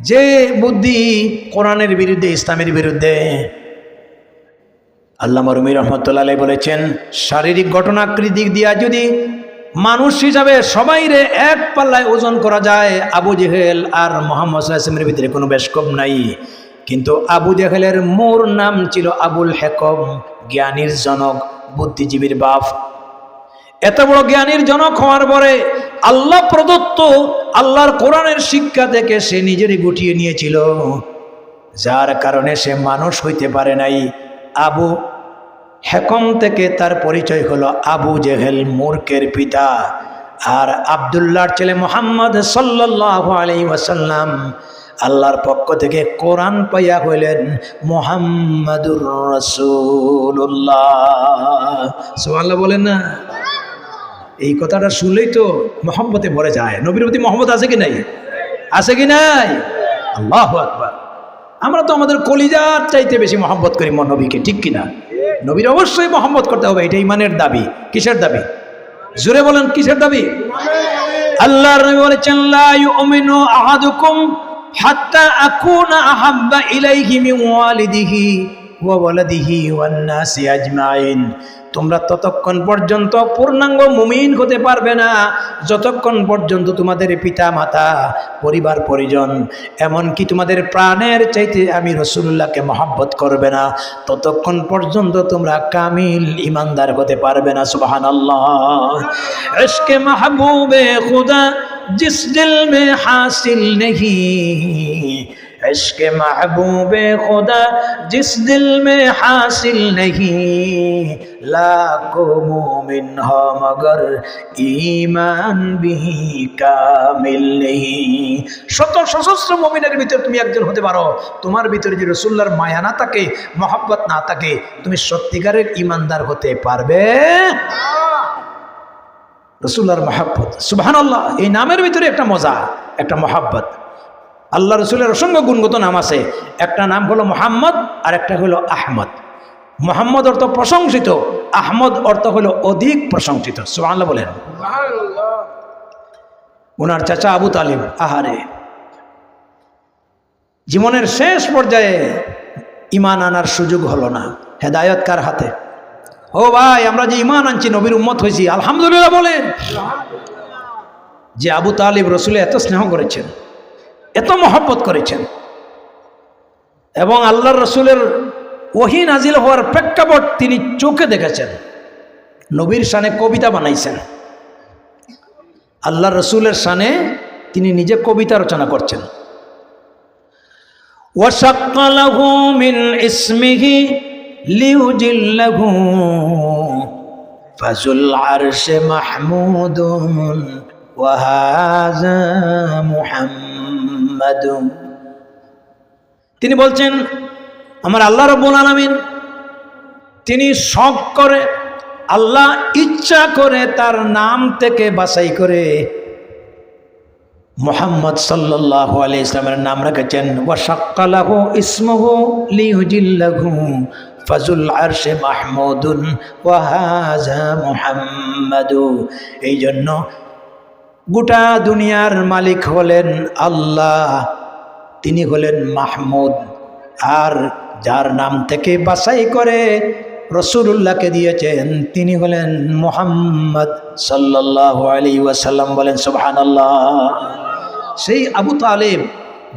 S1: যে বুদ্ধি কোরআনের বিরুদ্ধে, ইসলামের বিরুদ্ধে। আল্লামা রুমি রহমতুল্লাহ আলাইহি বলেছেন, শারীরিক ঘটনাকৃতি দিয়া যদি মানুষ হিসাবে সবাইরে এক পাল্লায় ওজন করা যায়, আবু জেহেল আর মুহাম্মদ সাল্লাল্লাহু আলাইহি ওয়াসাল্লামের ভিতরে কোনো বেশ কম নাই। কিন্তু আবু জেহেলের মূল নাম ছিল আবুল হেকম, জ্ঞানীর জনক, বুদ্ধিজীবীর বাপ। এত বড় জ্ঞানীর জনক হওয়ার পরে আল্লাহ প্রদত্ত আল্লাহর কোরআনের শিক্ষা থেকে সে নিজেরই গুটিয়ে নিয়েছিল, যার কারণে সে মানুষ হইতে পারে নাই। আবু হেকম থেকে তার পরিচয় হলো আবু জেহেল, মূর্খের পিতা। আর আব্দুল্লাহর ছেলে মুহাম্মদ সাল্লাল্লাহু আলাইহি ওয়াসাল্লাম আল্লাহর পক্ষ থেকে কোরআন পাইয়া হইলেন মুহাম্মাদুর রাসূলুল্লাহ। সুবহানাল্লাহ বলেন না? এই কথাটা শুনলেই তো মহব্বতে ভরে যায়। নবীর প্রতি মহব্বত আছে কি নাই? আছে কি নাই? আল্লাহু আকবার। আমরা তো আমাদের কলিজার চাইতে বেশি মহব্বত করি নবীকে, ঠিক কিনা? নবীর অবশ্যই মহব্বত করতে হবে, এটা ইমানের দাবি। কিসের দাবি? জোরে বলেন, কিসের দাবি? আল্লাহর নবী বলেছেন, লা ইউমিনু আহাদুকুম হাত্তা আকুনা আহাব্বা ইলাইহি মিন ওয়ালিদিহি ওয়া ওয়ালাদিহি ওয়ান নাসি আজমাইন। তোমরা ততক্ষণ পর্যন্ত পূর্ণাঙ্গ মুমিন হতে পারবে না যতক্ষণ পর্যন্ত তোমাদের পিতা মাতা, পরিবার পরিজন, এমনকি তোমাদের প্রাণের চাইতে আমি রাসূলুল্লাহকে মহব্বত করবে না, ততক্ষণ পর্যন্ত তোমরা কামিল ইমানদার হতে পারবে না। সুবহানাল্লাহ। ইশকে মাহবুবে খুদা জিস দিল মে হাসিল নেহি, इश्क महबूब खुदा जिस दिल में हासिल नहीं, लाखों मोमिन हो मगर ईमान भी कामिल नहीं। শত সহস্র মুমিনের ভিতরে তুমি একজন হতে পারো, তোমার ভিতরে যদি রাসূলুল্লাহর মায়া না থাকে, মহব্বত না থাকে, তুমি সত্যিকারের ইমানদার হতে পারবে না। রাসূলুল্লাহর মহব্বত, সুবহানাল্লাহ, এই নামের ভিতরে একটা মজা, একটা মহব্বত। আল্লাহ রসুলের অসংখ্য গুণগত নাম আছে, একটা নাম হলো মুহাম্মদ আর একটা হলো আহমদ। মুহাম্মদ অর্থ প্রশংসিত, আহমদ অর্থ হলো অধিক প্রশংসিত। সুবহানাল্লাহ বলেন। ওনার চাচা আবু তালিব, আহারে, জীবনের শেষ পর্যায়ে ঈমান আনার সুযোগ হলো না। হেদায়েত কার হাতে? ও ভাই, আমরা যে ঈমান আনছি, নবীর উম্মত হয়েছি, আলহামদুলিল্লাহ বলেন। যে আবু তালিব রসুলের এত স্নেহ করেছেন, এত মহব্বত করেছেন, এবং আল্লাহর রসুলের ওহী নাজিল হওয়ার প্রেক্ষাপট তিনি চোখে দেখেছেন। নবীর শানে কবিতা বানাইছেন, আল্লাহর রসুলের শানে তিনি নিজে কবিতা রচনা করছেন। ওয়াশাক্কা লাহু মিন ইসমিহি লিউজিল্লাহু ফাজুল আরশে মাহমুদুন ওয়া হাযা মুহাম্মাদ। তিনি বলছেন, আমার আল্লাহ রাব্বুল আলামিন তিনি শখ করে, আল্লাহ ইচ্ছা করে তার নাম থেকে বাছাই করে মুহাম্মদ সাল্লাল্লাহু আলাইহি ইসলামের নাম রেখেছেন। ওয়া শাক্কা লাহু ইসমুহু লিউজিল্লাহু ফাজুল আরশে মাহমুদুন ওয়া হাযা মুহাম্মাদ। এই জন্য গোটা দুনিয়ার মালিক হলেন আল্লাহ, তিনি হলেন মাহমুদ, আর যার নাম থেকে বাছাই করে রাসূলুল্লাহকে দিয়েছেন তিনি হলেন মুহাম্মদ সাল্লাল্লাহু আলাইহি ওয়াসাল্লাম। বলেন সুবহানাল্লাহ। সেই আবু তালিব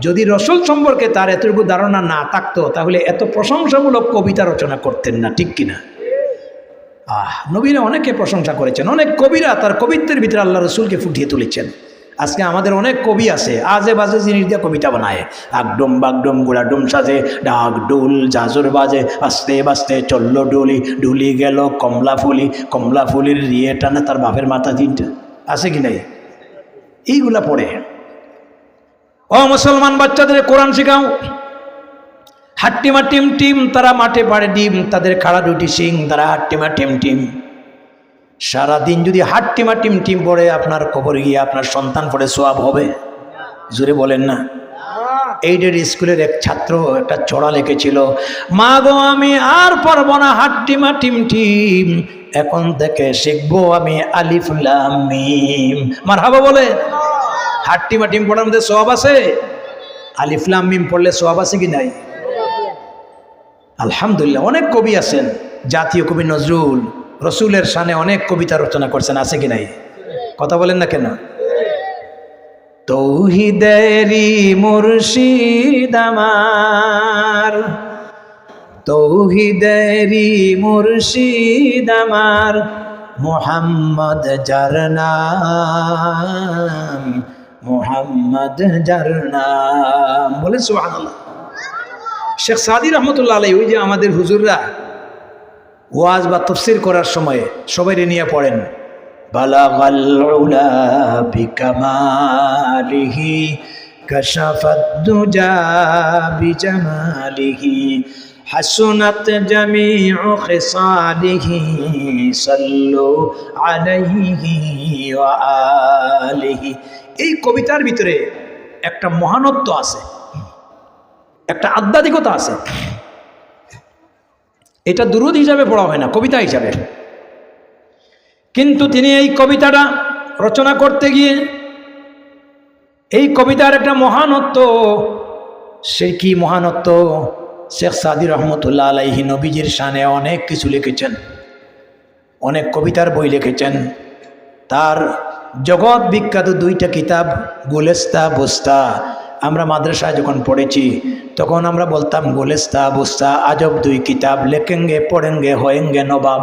S1: যদি রসুল সম্পর্কে তার এতটুকু ধারণা না থাকতো, তাহলে এত প্রশংসামূলক কবিতা রচনা করতেন না, ঠিক কিনা? নবীরা অনেকে প্রশংসা করেছেন, অনেক কবিরা তার কবিত্বের ভিতরে আল্লাহ রসুলকে ফুটিয়ে তুলেছেন। আজকে আমাদের অনেক কবি আছে, আজে বাজে জিনিস দিয়ে কবিতা বানায়, আগডুম বাগডুম গুড়াডুম সাজে, ডাক ডুল জাজুর বাজে, আস্তে বাস্তে চললো ডুলি, ডুলি গেল কমলা ফুলি, কমলা ফুলির রিয়ে টানে তার বাপের মাথা তিনটা, আছে কি নাই? এইগুলা পড়ে। ও মুসলমান বাচ্চাদের কোরআন শেখাও। হাট্টিমা টিম টিম তারা মাঠে পাড়ে ডিম, তাদের খাড়া দুটি সিং, তারা হাট্টিমা টিম টিম। সারাদিন যদি হাট্টিমা টিম টিম পড়ে, আপনার কবরে গিয়ে আপনার সন্তান পড়ে সোয়াব হবে? জোরে বলেন না। এইডের স্কুলের এক ছাত্র একটা চড়া লিখেছিল, মা গো আমি আর পারবো না হাট্টিমা টিম টিম, এখন থেকে শিখবো আমি আলিফ লাম মিম। মারহাবা বলে। হাট্টিমা টিম পড়ার মধ্যে সোয়াব আছে? আলিফ লাম মিম পড়লে সোয়াব আছে কি নাই? আলহামদুলিল্লাহ। অনেক কবি আছেন, জাতীয় কবি নজরুল রসুলের শানে অনেক কবিতা রচনা করছেন, আছে কি নাই? কথা বলেন না কেন? তৌহিদেরি মুর্শিদ আমার, তৌহিদেরি মুর্শিদ আমার, মুহাম্মদ যার নাম, মুহাম্মদ যার নাম। বলেন সুবহানাল্লাহ। শেখ সাদি রহমতুল্লাহ আলাইহি, ওই যে আমাদের হুজুররা ওয়াজ বা তাফসীর করার সময় সবাই নিয়ে পড়েন, বালাগাল উলা বিকামালিহি কাশাফাদ দুজা বিজামালিহি হাসুনাত জামিউ খিসালিহি সাল্লু আলাইহি ওয়া আলিহি। এই কবিতার ভিতরে একটা মহানত্ব আছে, একটা আধ্যাত্মিকতা আছে। এটা দুরূদ হিসাবে পড়া হয় না, কবিতা হিসাবে। কিন্তু তিনি এই কবিতাটা রচনা করতে গিয়ে এই কবিতার একটা মহানত্ব, সে কি মহানত্ব! শেখ সাদি রহমতুল্লাহ আলাইহি নবীজির শানে অনেক কিছু লিখেছেন, অনেক কবিতার বই লিখেছেন। তার জগৎ বিখ্যাত দুইটা কিতাব গুলেস্তা বুস্তা, আমরা মাদ্রাসায় যখন পড়েছি তখন আমরা বলতাম গুলেস্তা বুস্তা আজব দুই কিতাব, লেখেঙ্গে পড়েঙ্গে হয়েঙ্গে নবাব।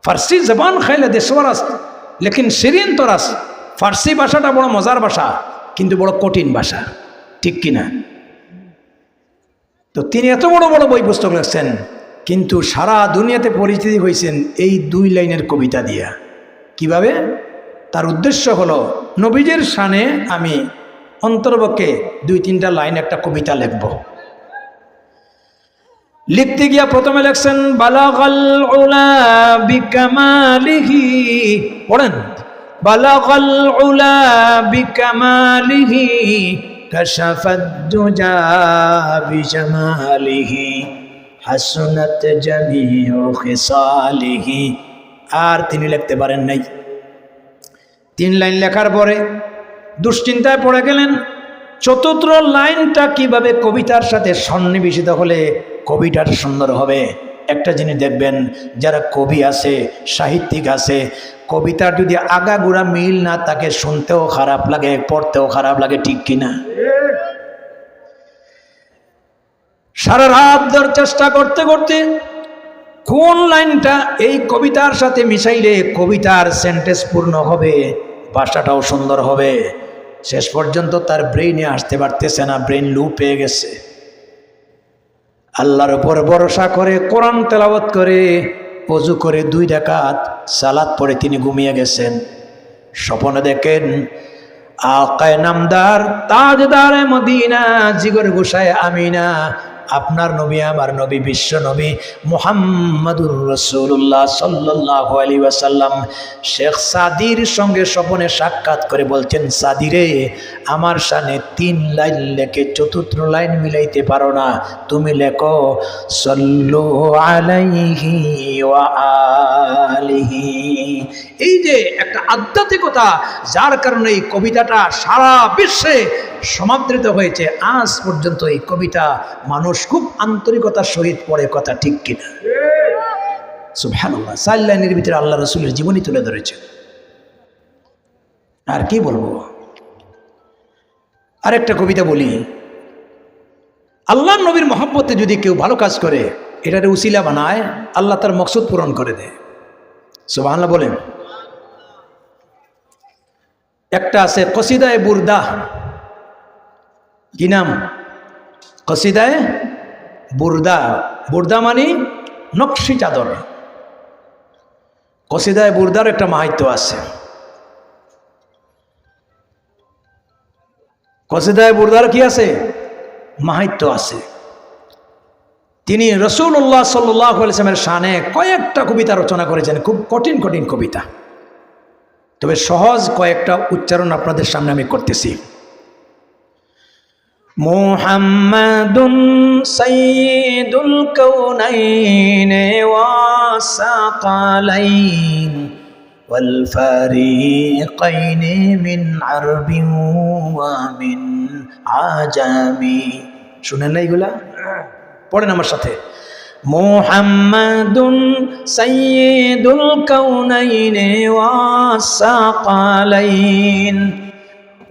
S1: ফার্সি জবান খাইলে দেশওয়ারাস লেকিন শিরিন তরাস। ফার্সি ভাষাটা বড় মজার ভাষা, কিন্তু বড় কঠিন ভাষা, ঠিক কিনা? তো তিনি এত বড় বড় বই পুস্তক লিখছেন, কিন্তু সারা দুনিয়াতে পরিচিতি হয়েছেন এই 2 লাইনের কবিতা দিয়া। কিভাবে? তার উদ্দেশ্য হলো নবীজের শানে আমি অন্তর্পক্ষে 2-3টা লাইন একটা কবিতা লিখব। লিখতে গিয়া প্রথমে লেখছেন বালাগাল উলা বিকামালিহি, পড়েন, বালাগাল উলা বিকামালিহি কাশাফাদ দুজা বিজামালিহি হাসনাত জামিউ খিসালিহি। আর তিনি লিখতে পারেন নাই। 3 লাইন লেখার পরে দুশ্চিন্তায় পড়ে গেলেন। 4র্থ লাইনটা কিভাবে কবিতার সাথে সন্নিবেশিত হলে কবিতাটা সুন্দর হবে। একটা জিনিস দেখবেন, যারা কবি আছে, সাহিত্যিক আছে, কবিতার যদি আগাগোড়া মিল না তাকে শুনতেও খারাপ লাগে, পড়তেও খারাপ লাগে, ঠিক কিনা? সারা রাত ধর চেষ্টা করতে করতে কোন লাইনটা এই কবিতার সাথে মিশাইলে কবিতার সেন্টেন্স পূর্ণ হবে, ভাষাটাও সুন্দর হবে, শেষ পর্যন্ত তার ব্রেইনে আসতে পারতেছে না, ব্রেইন লুপ পেয়ে গেছে। আল্লাহর উপর ভরসা করে কোরআন তেলাওয়াত করে ওযু করে 2 রাকাত সালাত পড়ে তিনি ঘুমিয়ে গেছেন। স্বপ্নে দেখেন আকায়ে নামদার তাজদারে মদিনা জিগর গোসায় আমিনা, আপনার নবী, আমার নবী, বিশ্ব নবী মুহাম্মাদুর রাসূলুল্লাহ সাল্লাল্লাহু আলাইহি ওয়াসাল্লাম শেখ সাদির সঙ্গে স্বপ্নে সাক্ষাৎ করে বলছেন, সাদি রে, আমার শানে 3 লাইন লেখে 4র্থ লাইন মিলাইতে পারো না, তুমি লেখো সাল্লু আলাইহি ওয়া আলিহি। এই যে একটা আধ্যাত্মিকতা, যার কারণে এই কবিতাটা সারা বিশ্বে সমাদৃত হয়েছে। আজ পর্যন্ত এই কবিতা মানুষ খুব আন্তরিকতার সহিত পড়ে, কথা ঠিক কিনা? সুবহানাল্লাহ। 4 লাইনের ভিতরে আল্লাহ রাসূলের জীবনী তুলে ধরেছে। আর কি বলবো? আরেকটা কবিতা বলি, আল্লাহর নবীর মহব্বতে যদি কেউ ভালো কাজ করে, এটার উসিলা বানায়, আল্লাহ তার মকসুদ পূরণ করে দেয়। সুবহানাল্লাহ বলেন। একটা আছে কসিদায়ে বুরদা, কি নাম? কসিদায়ে বুরদা। বুরদা মানে নকশি চাদর। কসিদায়ে বুরদার একটা মাহাত্ম্য আছে। কসিদায়ে বুরদার কি আছে? মাহাত্ম্য আছে। তিনি রাসূলুল্লাহ সাল্লাল্লাহু আলাইহি ওয়াসাল্লামের শানে কয়েকটা কবিতা রচনা করেছেন, খুব কঠিন কঠিন কবিতা। তবে সহজ কয়েকটা উচ্চারণ আপনাদের সামনে আমি করতেছি। মুহাম্মাদুন সাইয়্যিদুল কাউনাইন ওয়াস সাকালাইন ওয়াল ফারিকাইন মিন আরবিন ওয়া মিন আজামি। শুনেন না এগুলা? পড়েন আমার সাথে। মুহাম্মাদুন সাইয়্যিদুল কাউনাইন ওয়াস সাকালাইন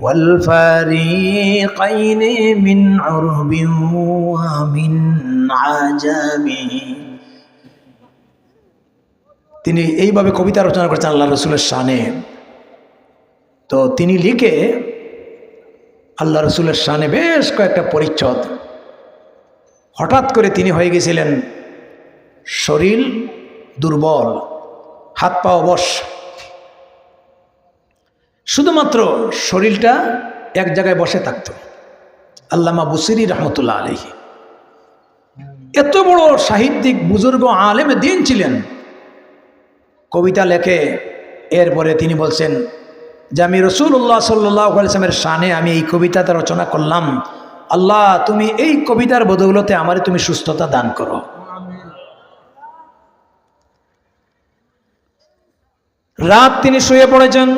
S1: ওয়াল ফারিকাইন মিন আরবিন ওয়া মিন আজামি। তিনি এইভাবে কবিতা রচনা করেছেন আল্লাহ রাসূলের শানে। তো তিনি লিখে আল্লাহ রাসূলের শানে বেশ কয়েকটা পরিচ্ছদ। হঠাৎ করে তিনি হয়ে গেছিলেন শরীর দুর্বল, হাত পা অবশ, শুধুমাত্র শরীরটা এক জায়গায় বসে থাকত। আল্লামা বুসিরি রহমতুল্লাহ আলাইহি এত বড় সাহিত্যিক বুজুর্গ আলেম দ্বীন ছিলেন, কবিতা লেখে। এরপরে তিনি বলছেন যে আমি রাসূলুল্লাহ সাল্লাল্লাহু আলাইহি ওয়াসাল্লামের শানে আমি এই কবিতাটা রচনা করলাম, আল্লাহ তুমি এই কবিতার বদৌলতে আমারে তুমি সুস্থতা দান করো। রাত তিনি শুয়ে পড়েছেন,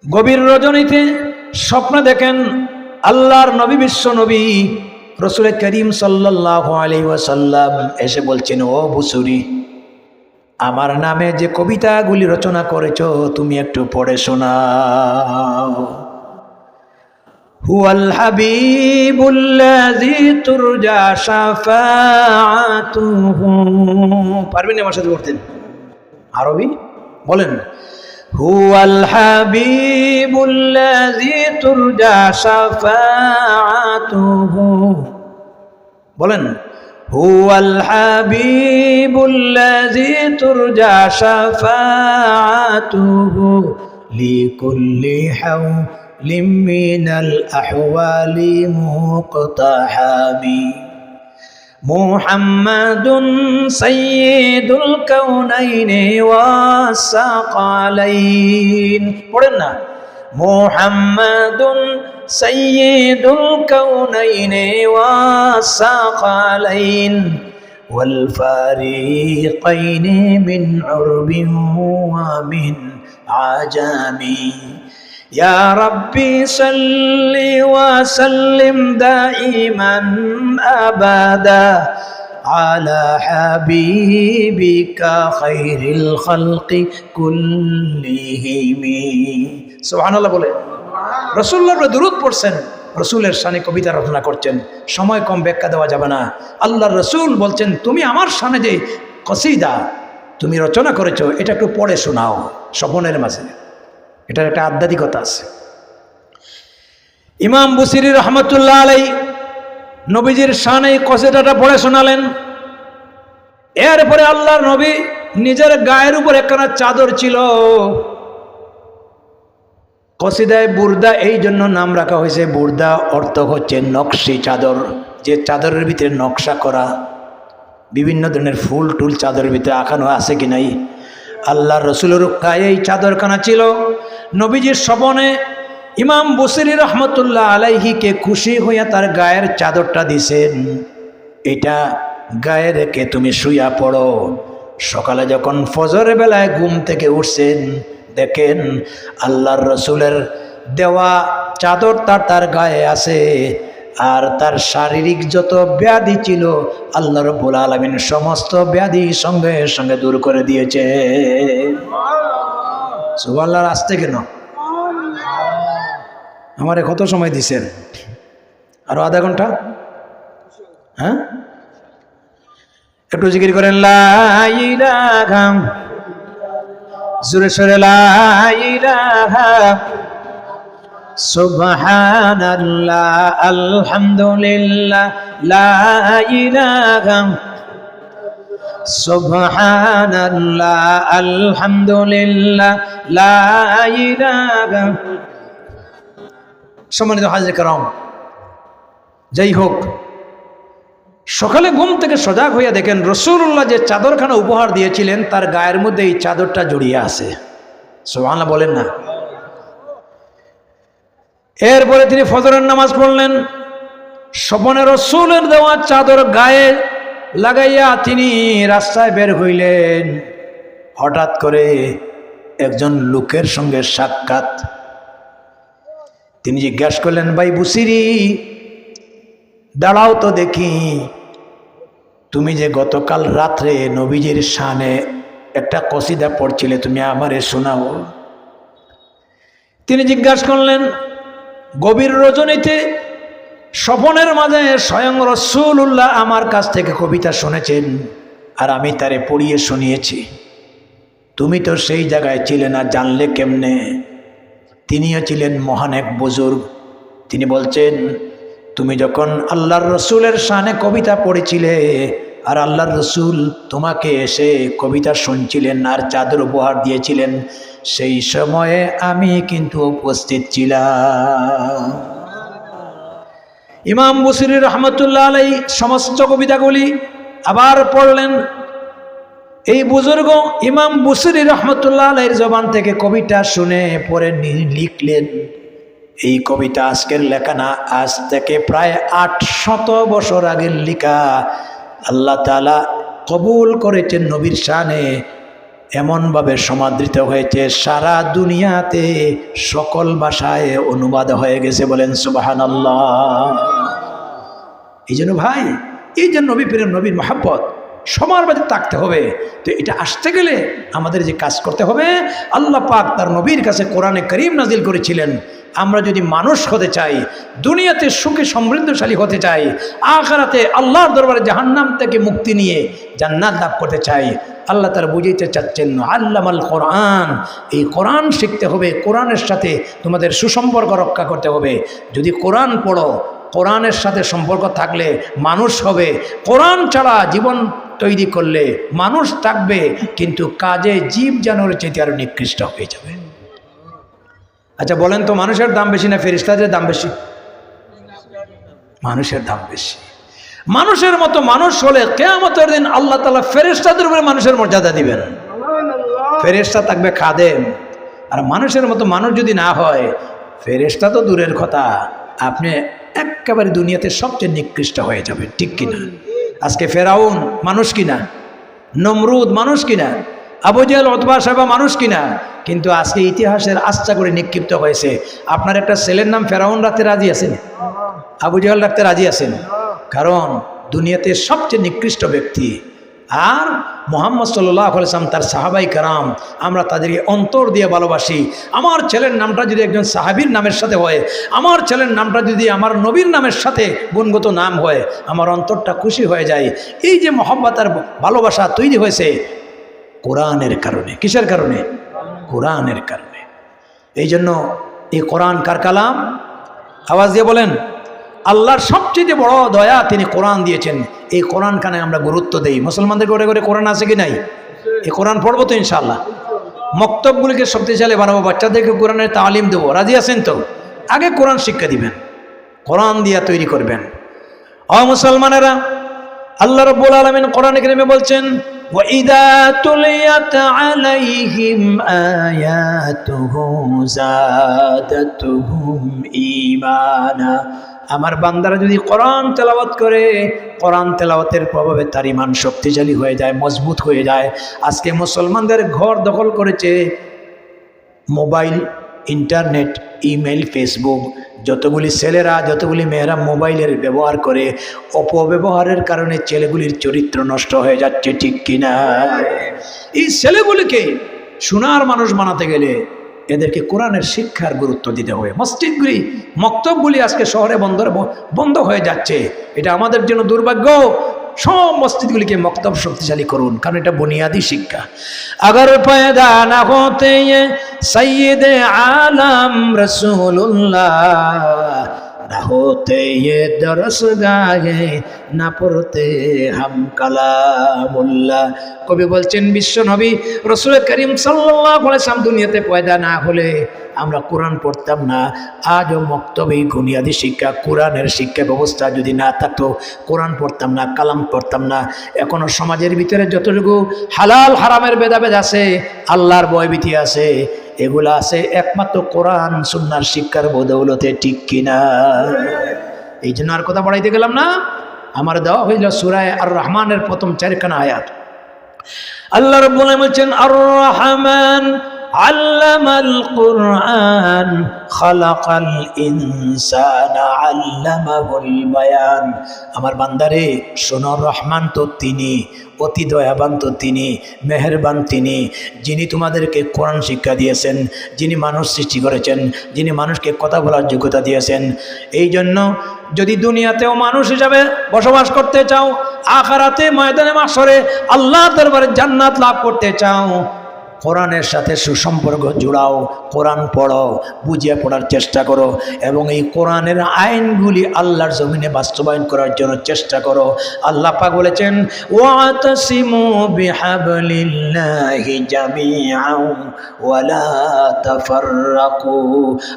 S1: গভীর রজনীতে স্বপ্ন দেখেন আল্লাহর নবী, বিশ্ব নবী রসুল করিম সাল্লাল্লাহু আলাইহি ওয়াসাল্লাম এসে বলছেন, ও বুসুরি, আমার নামে যে কবিতাগুলি রচনা করেছ তুমি একটু পড়ে শোনাও। হুয়াল হাবিবুল্লাযী তুরজা শাফাআতুহু। পারবেন আমার সাথে পড়তেন? আরবি বলেন। হুয়াল হাবিবুল্লাযী তুরজা শাফাআতুহু। বলেন, হুয়াল হাবিবুল্লাযী তুরজা শাফাআতুহু লিকুল্লি হাওলিম মিনাল আহওয়ালি মুকতাহামি। মুহাম্মাদুন সাইয়্যিদুল কাউনাইনি ওয়াস সাকালাইন। পড়েন না, মুহাম্মাদুন সাইয়্যিদুল কাউনাইনি ওয়াস সাকালাইন ওয়াল ফারিকাইনি মিন উরবিন ওয়া মিন আজামি। يا ربي صل وسلم دائما أبدا على حبيبك خير الخلق كلهم। سبحان الله বলে রাসূলুল্লাহর দুরূদ পড়ছেন, রসুলের শানে কবিতা রচনা করছেন। সময় কম, ব্যাখ্যা দেওয়া যাবে না। আল্লাহর রসুল বলছেন, তুমি আমার শানে যে কসিদা তুমি রচনা করেছো এটা একটু পড়ে শোনাও স্বপনের মাঝে। এটার একটা আধ্যাত্মিকতা আছে। ইমাম বুসিরি রহমতুল্লাহ আলাই নবীজির শানে কসিদাটা পড়ে শোনালেন। এরপরে আল্লাহর নবী নিজের গায়ের উপর একখানা চাদর ছিল। কসিদায় বুরদা এই জন্য নাম রাখা হয়েছে, বুরদা অর্থ হচ্ছে নকশি চাদর, যে চাদরের ভিতরে নকশা করা, বিভিন্ন ধরনের ফুল টুল চাদরের ভিতরে আঁকানো আছে কি নাই। আল্লাহর রসুলের গায়ে এই চাদরখানা ছিল। নবীজির স্বপনে ইমাম বুসিরি রহমতুল্লাহ আলাইহিকে খুশি হইয়া তার গায়ের চাদরটা দিছেন, এটা গায়ে রেখে তুমি শুইয়া পড়ো। সকালে যখন ফজরের বেলায় ঘুম থেকে উঠছেন, দেখেন আল্লাহর রসুলের দেওয়া চাদর তার গায়ে আছে, আর তার শারীরিক যত ব্যাধি ছিল আল্লাহ রাব্বুল আলামিন সমস্ত ব্যাধি সঙ্গে সঙ্গে দূর করে দিয়েছে। সুবহানাল্লাহ। আসতে কেন? আমারে কত সময় দিছেন? আরো আধা ঘন্টা? হ্যাঁ, একটু জিকির করেন লা ইলাহা, জোরে সোরে লা ইলাহা সুবহানাল্লাহ আলহামদুলিল্লাহ লা ইলাহা সুবহানাল্লাহ আলহামদুলিল্লাহ লা ইলাহা। সম্মানিত হাজির کرام, যাই হোক, সকালে ঘুম থেকে সজাগ হইয়া দেখেন রাসূলুল্লাহ যে চাদরখানা উপহার দিয়েছিলেন তার গায়ের মধ্যে এই চাদরটা জড়িয়ে আছে। সুবহানাল্লাহ বলেন না। এরপরে তিনি ফজরের নামাজ পড়লেন। স্বপনে রাসূলের দেওয়া চাদর গায়ে লাগাইয়া তিনি রাস্তায় বের হইলেন। হঠাৎ করে একজন লোকের সঙ্গে সাক্ষাৎ। তিনি জিজ্ঞাসা করলেন, ভাই বুসিরি, দাঁড়াও তো দেখি, তুমি যে গতকাল রাত্রে নবীজির শানে একটা কসিদা পড়ছিলে, তুমি আমারে শোনাও। তিনি জিজ্ঞাসা করলেন, গভীর রজনীতে স্বপনের মাঝে স্বয়ং রাসূলুল্লাহ আমার কাছ থেকে কবিতা শুনেছেন, আর আমি তারে পড়িয়ে শুনিয়েছি, তুমি তো সেই জায়গায় ছিলে না, জানলে কেমনে? তিনিও ছিলেন মহান এক বুজুর্গ। তিনি বলছেন, তুমি যখন আল্লাহর রসুলের শানে কবিতা পড়েছিলে আর আল্লাহর রসুল তোমাকে এসে কবিতা শুনছিলেন আর চাদর উপহার দিয়েছিলেন, সেই সময়ে আমি কিন্তু উপস্থিত ছিলাম। ইমাম বুসিরি রহমতুল্লাহ আলাই সমস্ত কবিতাগুলি আবার পড়লেন। এই বুজুর্গ ইমাম বুসিরি রহমতুল্লাহ আলাইহির জবান থেকে কবিতা শুনে পরে লিখলেন। এই কবিতা আজকের লেখা না, আজ থেকে প্রায় 800 বছর আগের লেখা। আল্লাহ তাআলা কবুল করেছেন নবীর শানে, এমনভাবে সমাদৃত হয়েছে সারা দুনিয়াতে সকল ভাষায় অনুবাদ হয়ে গেছে। বলেন সুবহানাল্লাহ। এই জন্য ভাই, এই যে নবী প্রেম, নবীর মহব্বত সবার মাঝে থাকতে হবে। তো এটা আসতে গেলে আমাদের যে কাজ করতে হবে, আল্লাহ পাক তার নবীর কাছে কোরআনে কারীম নাজিল করেছিলেন। আমরা যদি মানুষ হতে চাই, দুনিয়াতে সুখে সমৃদ্ধশালী হতে চাই, আখিরাতে আল্লাহর দরবারে জাহান্নাম থেকে মুক্তি নিয়ে জান্নাত লাভ করতে চাই, আল্লাহ তাআলা বুঝাইতে চাচ্ছেন আল্লামাল কোরআন। এই কোরআন শিখতে হবে, কোরআনের সাথে তোমাদের সুসম্পর্ক রক্ষা করতে হবে। যদি কোরআন পড়ো, কোরআনের সাথে সম্পর্ক থাকলে মানুষ হবে। কোরআন ছাড়া জীবন তৈরি করলে মানুষ থাকবে, কিন্তু কাজে জীব জানোয়ারের চাইতে আরো নিকৃষ্ট হয়ে যাবে। আচ্ছা বলেন তো, মানুষের দাম বেশি না ফেরেশতাদের দাম বেশি? মানুষের দাম বেশি। মানুষের মতো মানুষ হলে কিয়ামতের দিন আল্লাহ তাআলা ফেরেশতাদের উপরে মানুষের মর্যাদা দিবেন। ফেরেশতা থাকবে খাদেম, আর মানুষের মতো মানুষ যদি না হয়, ফেরেশতা তো দূরের কথা, আপনি একেবারে দুনিয়াতে সবচেয়ে নিকৃষ্ট হয়ে যাবে। ঠিক কিনা? আজকে ফেরাউন মানুষ কিনা? নমরুদ মানুষ কিনা? আবু জেহেল, উতবা, সাইবা মানুষ কিনা? কিন্তু আজকে ইতিহাসের আস্থা করে নিক্ষিপ্ত হয়েছে। আপনার একটা ছেলের নাম ফেরাউন রাখতে রাজি আছেন? আবু জেহেল রাখতে রাজি আছেন? কারণ দুনিয়াতে সবচেয়ে নিকৃষ্ট ব্যক্তি। আর মুহাম্মদ সাল্লাল্লাহু আলাইহি ওয়াসাল্লাম, তার সাহাবাই কারাম, আমরা তাদেরকে অন্তর দিয়ে ভালোবাসি। আমার ছেলের নামটা যদি একজন সাহাবীর নামের সাথে হয়, আমার ছেলের নামটা যদি আমার নবীর নামের সাথে গুণগত নাম হয়, আমার অন্তরটা খুশি হয়ে যায়। এই যে মহব্বত আর ভালোবাসা তৈরি হয়েছে কোরআনের কারণে। কিসের কারণে? কোরআনের কারণে। এই জন্য এই কোরআন কার কালাম? আওয়াজ দিয়ে বলেন। আল্লাহর সবচেয়ে বড় দয়া, তিনি কোরআন দিয়েছেন। এই কোরআন কানে আমরা গুরুত্ব দেই। মুসলমানদের ঘরে ঘরে কোরআন আছে কি নাই? এই কোরআন পড়বো তো ইনশাআল্লাহ। মক্তবগুলিকে শক্তিশালী বানাবো, বাচ্চাদেরকে কোরআনের তালিম দেবো। রাজি আছেন তো? আগে কোরআন শিক্ষা দিবেন, কোরআন দিয়া তৈরি করবেন। ও মুসলমানেরা, আল্লাহ রাব্বুল আলামিন কোরআনে কারিমে বলছেন, وَإِذَا تُلِيَتْ عَلَيْهِمْ آيَاتُهُ زَادَتْهُمْ إِيمَانًا। আমার বান্দারা যদি কোরআন তেলাওয়াত করে, কোরআন তেলাওয়াতের প্রভাবে তার ঈমান শক্তিশালী হয়ে যায়, মজবুত হয়ে যায়। আজকে মুসলমানদের ঘর দখল করেছে মোবাইল, ইন্টারনেট, ইমেল, ফেসবুক। যতগুলি ছেলেরা, যতগুলি মেয়েরা মোবাইলের ব্যবহার করে, অপব্যবহারের কারণে ছেলেগুলির চরিত্র নষ্ট হয়ে যাচ্ছে। ঠিক কিনা? এই ছেলেগুলিকে সোনার মানুষ বানাতে গেলে এদেরকে কোরআনের শিক্ষার গুরুত্ব দিতে হবে। মসজিদগুলি, মক্তবগুলি আজকে শহরে বন্ধ হয়ে যাচ্ছে। এটা আমাদের জন্য দুর্ভাগ্য। সব মসজিদগুলিকে মক্তব শক্তিশালী করুন, কারণ এটা বুনিয়াদী শিক্ষা। अगर पैदा न होते ये सैयद आलम रसूलुल्लाह, न होते ये दरसगाहे, न पढ़ते हम कलामुल्लाह। কবি বলছেন, বিশ্ব নবী রাসূল করিম সাল্লাল্লাহু আলাইহি ওয়াসাল্লাম দুনিয়াতে পয়দা না হলে আমরা কোরআন পড়তাম না। আজও মক্তবে বুনিয়াদী শিক্ষা, কোরআনের শিক্ষা ব্যবস্থা যদি না থাকতো, কোরআন পড়তাম না, কালাম পড়তাম না। এখনো সমাজের ভিতরে যতটুকু হালাল হারামের ভেদাভেদ আছে, আল্লাহর ভয়ভীতি আছে, এগুলা আছে একমাত্র কোরআন সুন্নাহর শিক্ষার বদৌলতে। ঠিক কিনা? এই জন্য আর কথা বাড়াইতে গেলাম না। আমার দেওয়া হইল সূরা আর রহমানের প্রথম 4খানা আয়াত। আল্লাহ রাব্বুল আলামিন বলছেন, আর রহমান আল্লামাল কুরআন খালাকাল ইনসানা আল্লামাহুল বায়ান। আমার বান্দারে শোনো, রহমান তো তিনি, অতি দয়াবান তো তিনি, মেহেরবান তিনি, যিনি তোমাদেরকে কোরআন শিক্ষা দিয়েছেন, যিনি মানুষ সৃষ্টি করেছেন, যিনি মানুষকে কথা বলার যোগ্যতা দিয়েছেন। এই জন্য যদি দুনিয়াতেও মানুষ হিসাবে বসবাস করতে চাও, আখিরাতে ময়দানে মাশরে আল্লাহর দরবারে জান্নাত লাভ করতে চাও, কোরআনের সাথে সুসম্পর্ক জুড়াও, কোরআন পড়ো, বুঝিয়ে পড়ার চেষ্টা করো, এবং এই কোরআনের আইনগুলি আল্লাহর জমিনে বাস্তবায়ন করার জন্য চেষ্টা করো। আল্লাহ পাক বলেছেন, ওয়াতাসিমু বিহাবলিল্লাহি জামিআন ওয়ালা তাফাররাকু।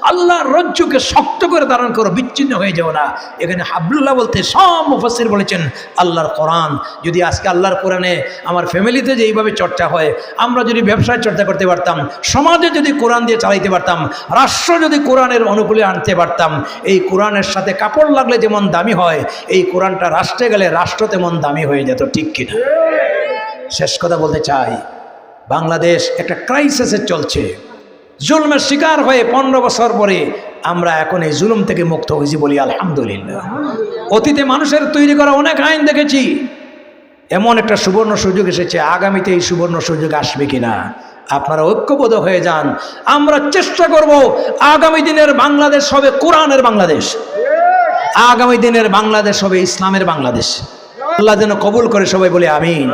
S1: আল্লাহর রজ্জুকে শক্ত করে ধারণ করো, বিচ্ছিন্ন হয়ে যাও না। এখানে হাবলুল্লাহ বলতে সব মুফাসসির বলেছেন আল্লাহর কোরআন। যদি আজকে আল্লাহর কোরআনে আমার ফ্যামিলিতে যে এইভাবে চর্চা হয়, আমরা যদি ব্যবসা ব্যবসায় চর্চা করতে পারতাম, সমাজে যদি কোরআন দিয়ে চালাইতে পারতাম, রাষ্ট্র যদি কোরআনের অনুকূলে আনতে পারতাম, এই কোরআনের সাথে কাপড় লাগলে যেমন দামি হয়, এই কোরআনটা রাষ্ট্রে গেলে রাষ্ট্র তেমন দামি হয়ে যেত, ঠিক কিনা? শেষ কথা বলতে চাই, বাংলাদেশ একটা ক্রাইসিসে চলছে, জুলমের শিকার হয়ে 15 বছর পরে আমরা এখন এই জুলুম থেকে মুক্ত হয়েছি, বলি আলহামদুলিল্লাহ। অতীতে মানুষের তৈরি করা অনেক আইন দেখেছি, এমন একটা সুবর্ণ সুযোগ এসেছে, আগামীতে এই সুবর্ণ সুযোগ আসবে কিনা আপনারা ঐক্যবদ্ধ হয়ে যান। আমরা চেষ্টা করব আগামী দিনের বাংলাদেশ হবে কোরআনের বাংলাদেশ, আগামী দিনের বাংলাদেশ হবে ইসলামের বাংলাদেশ। আল্লাহ যেন কবুল করে, সবাই বলে আমিন।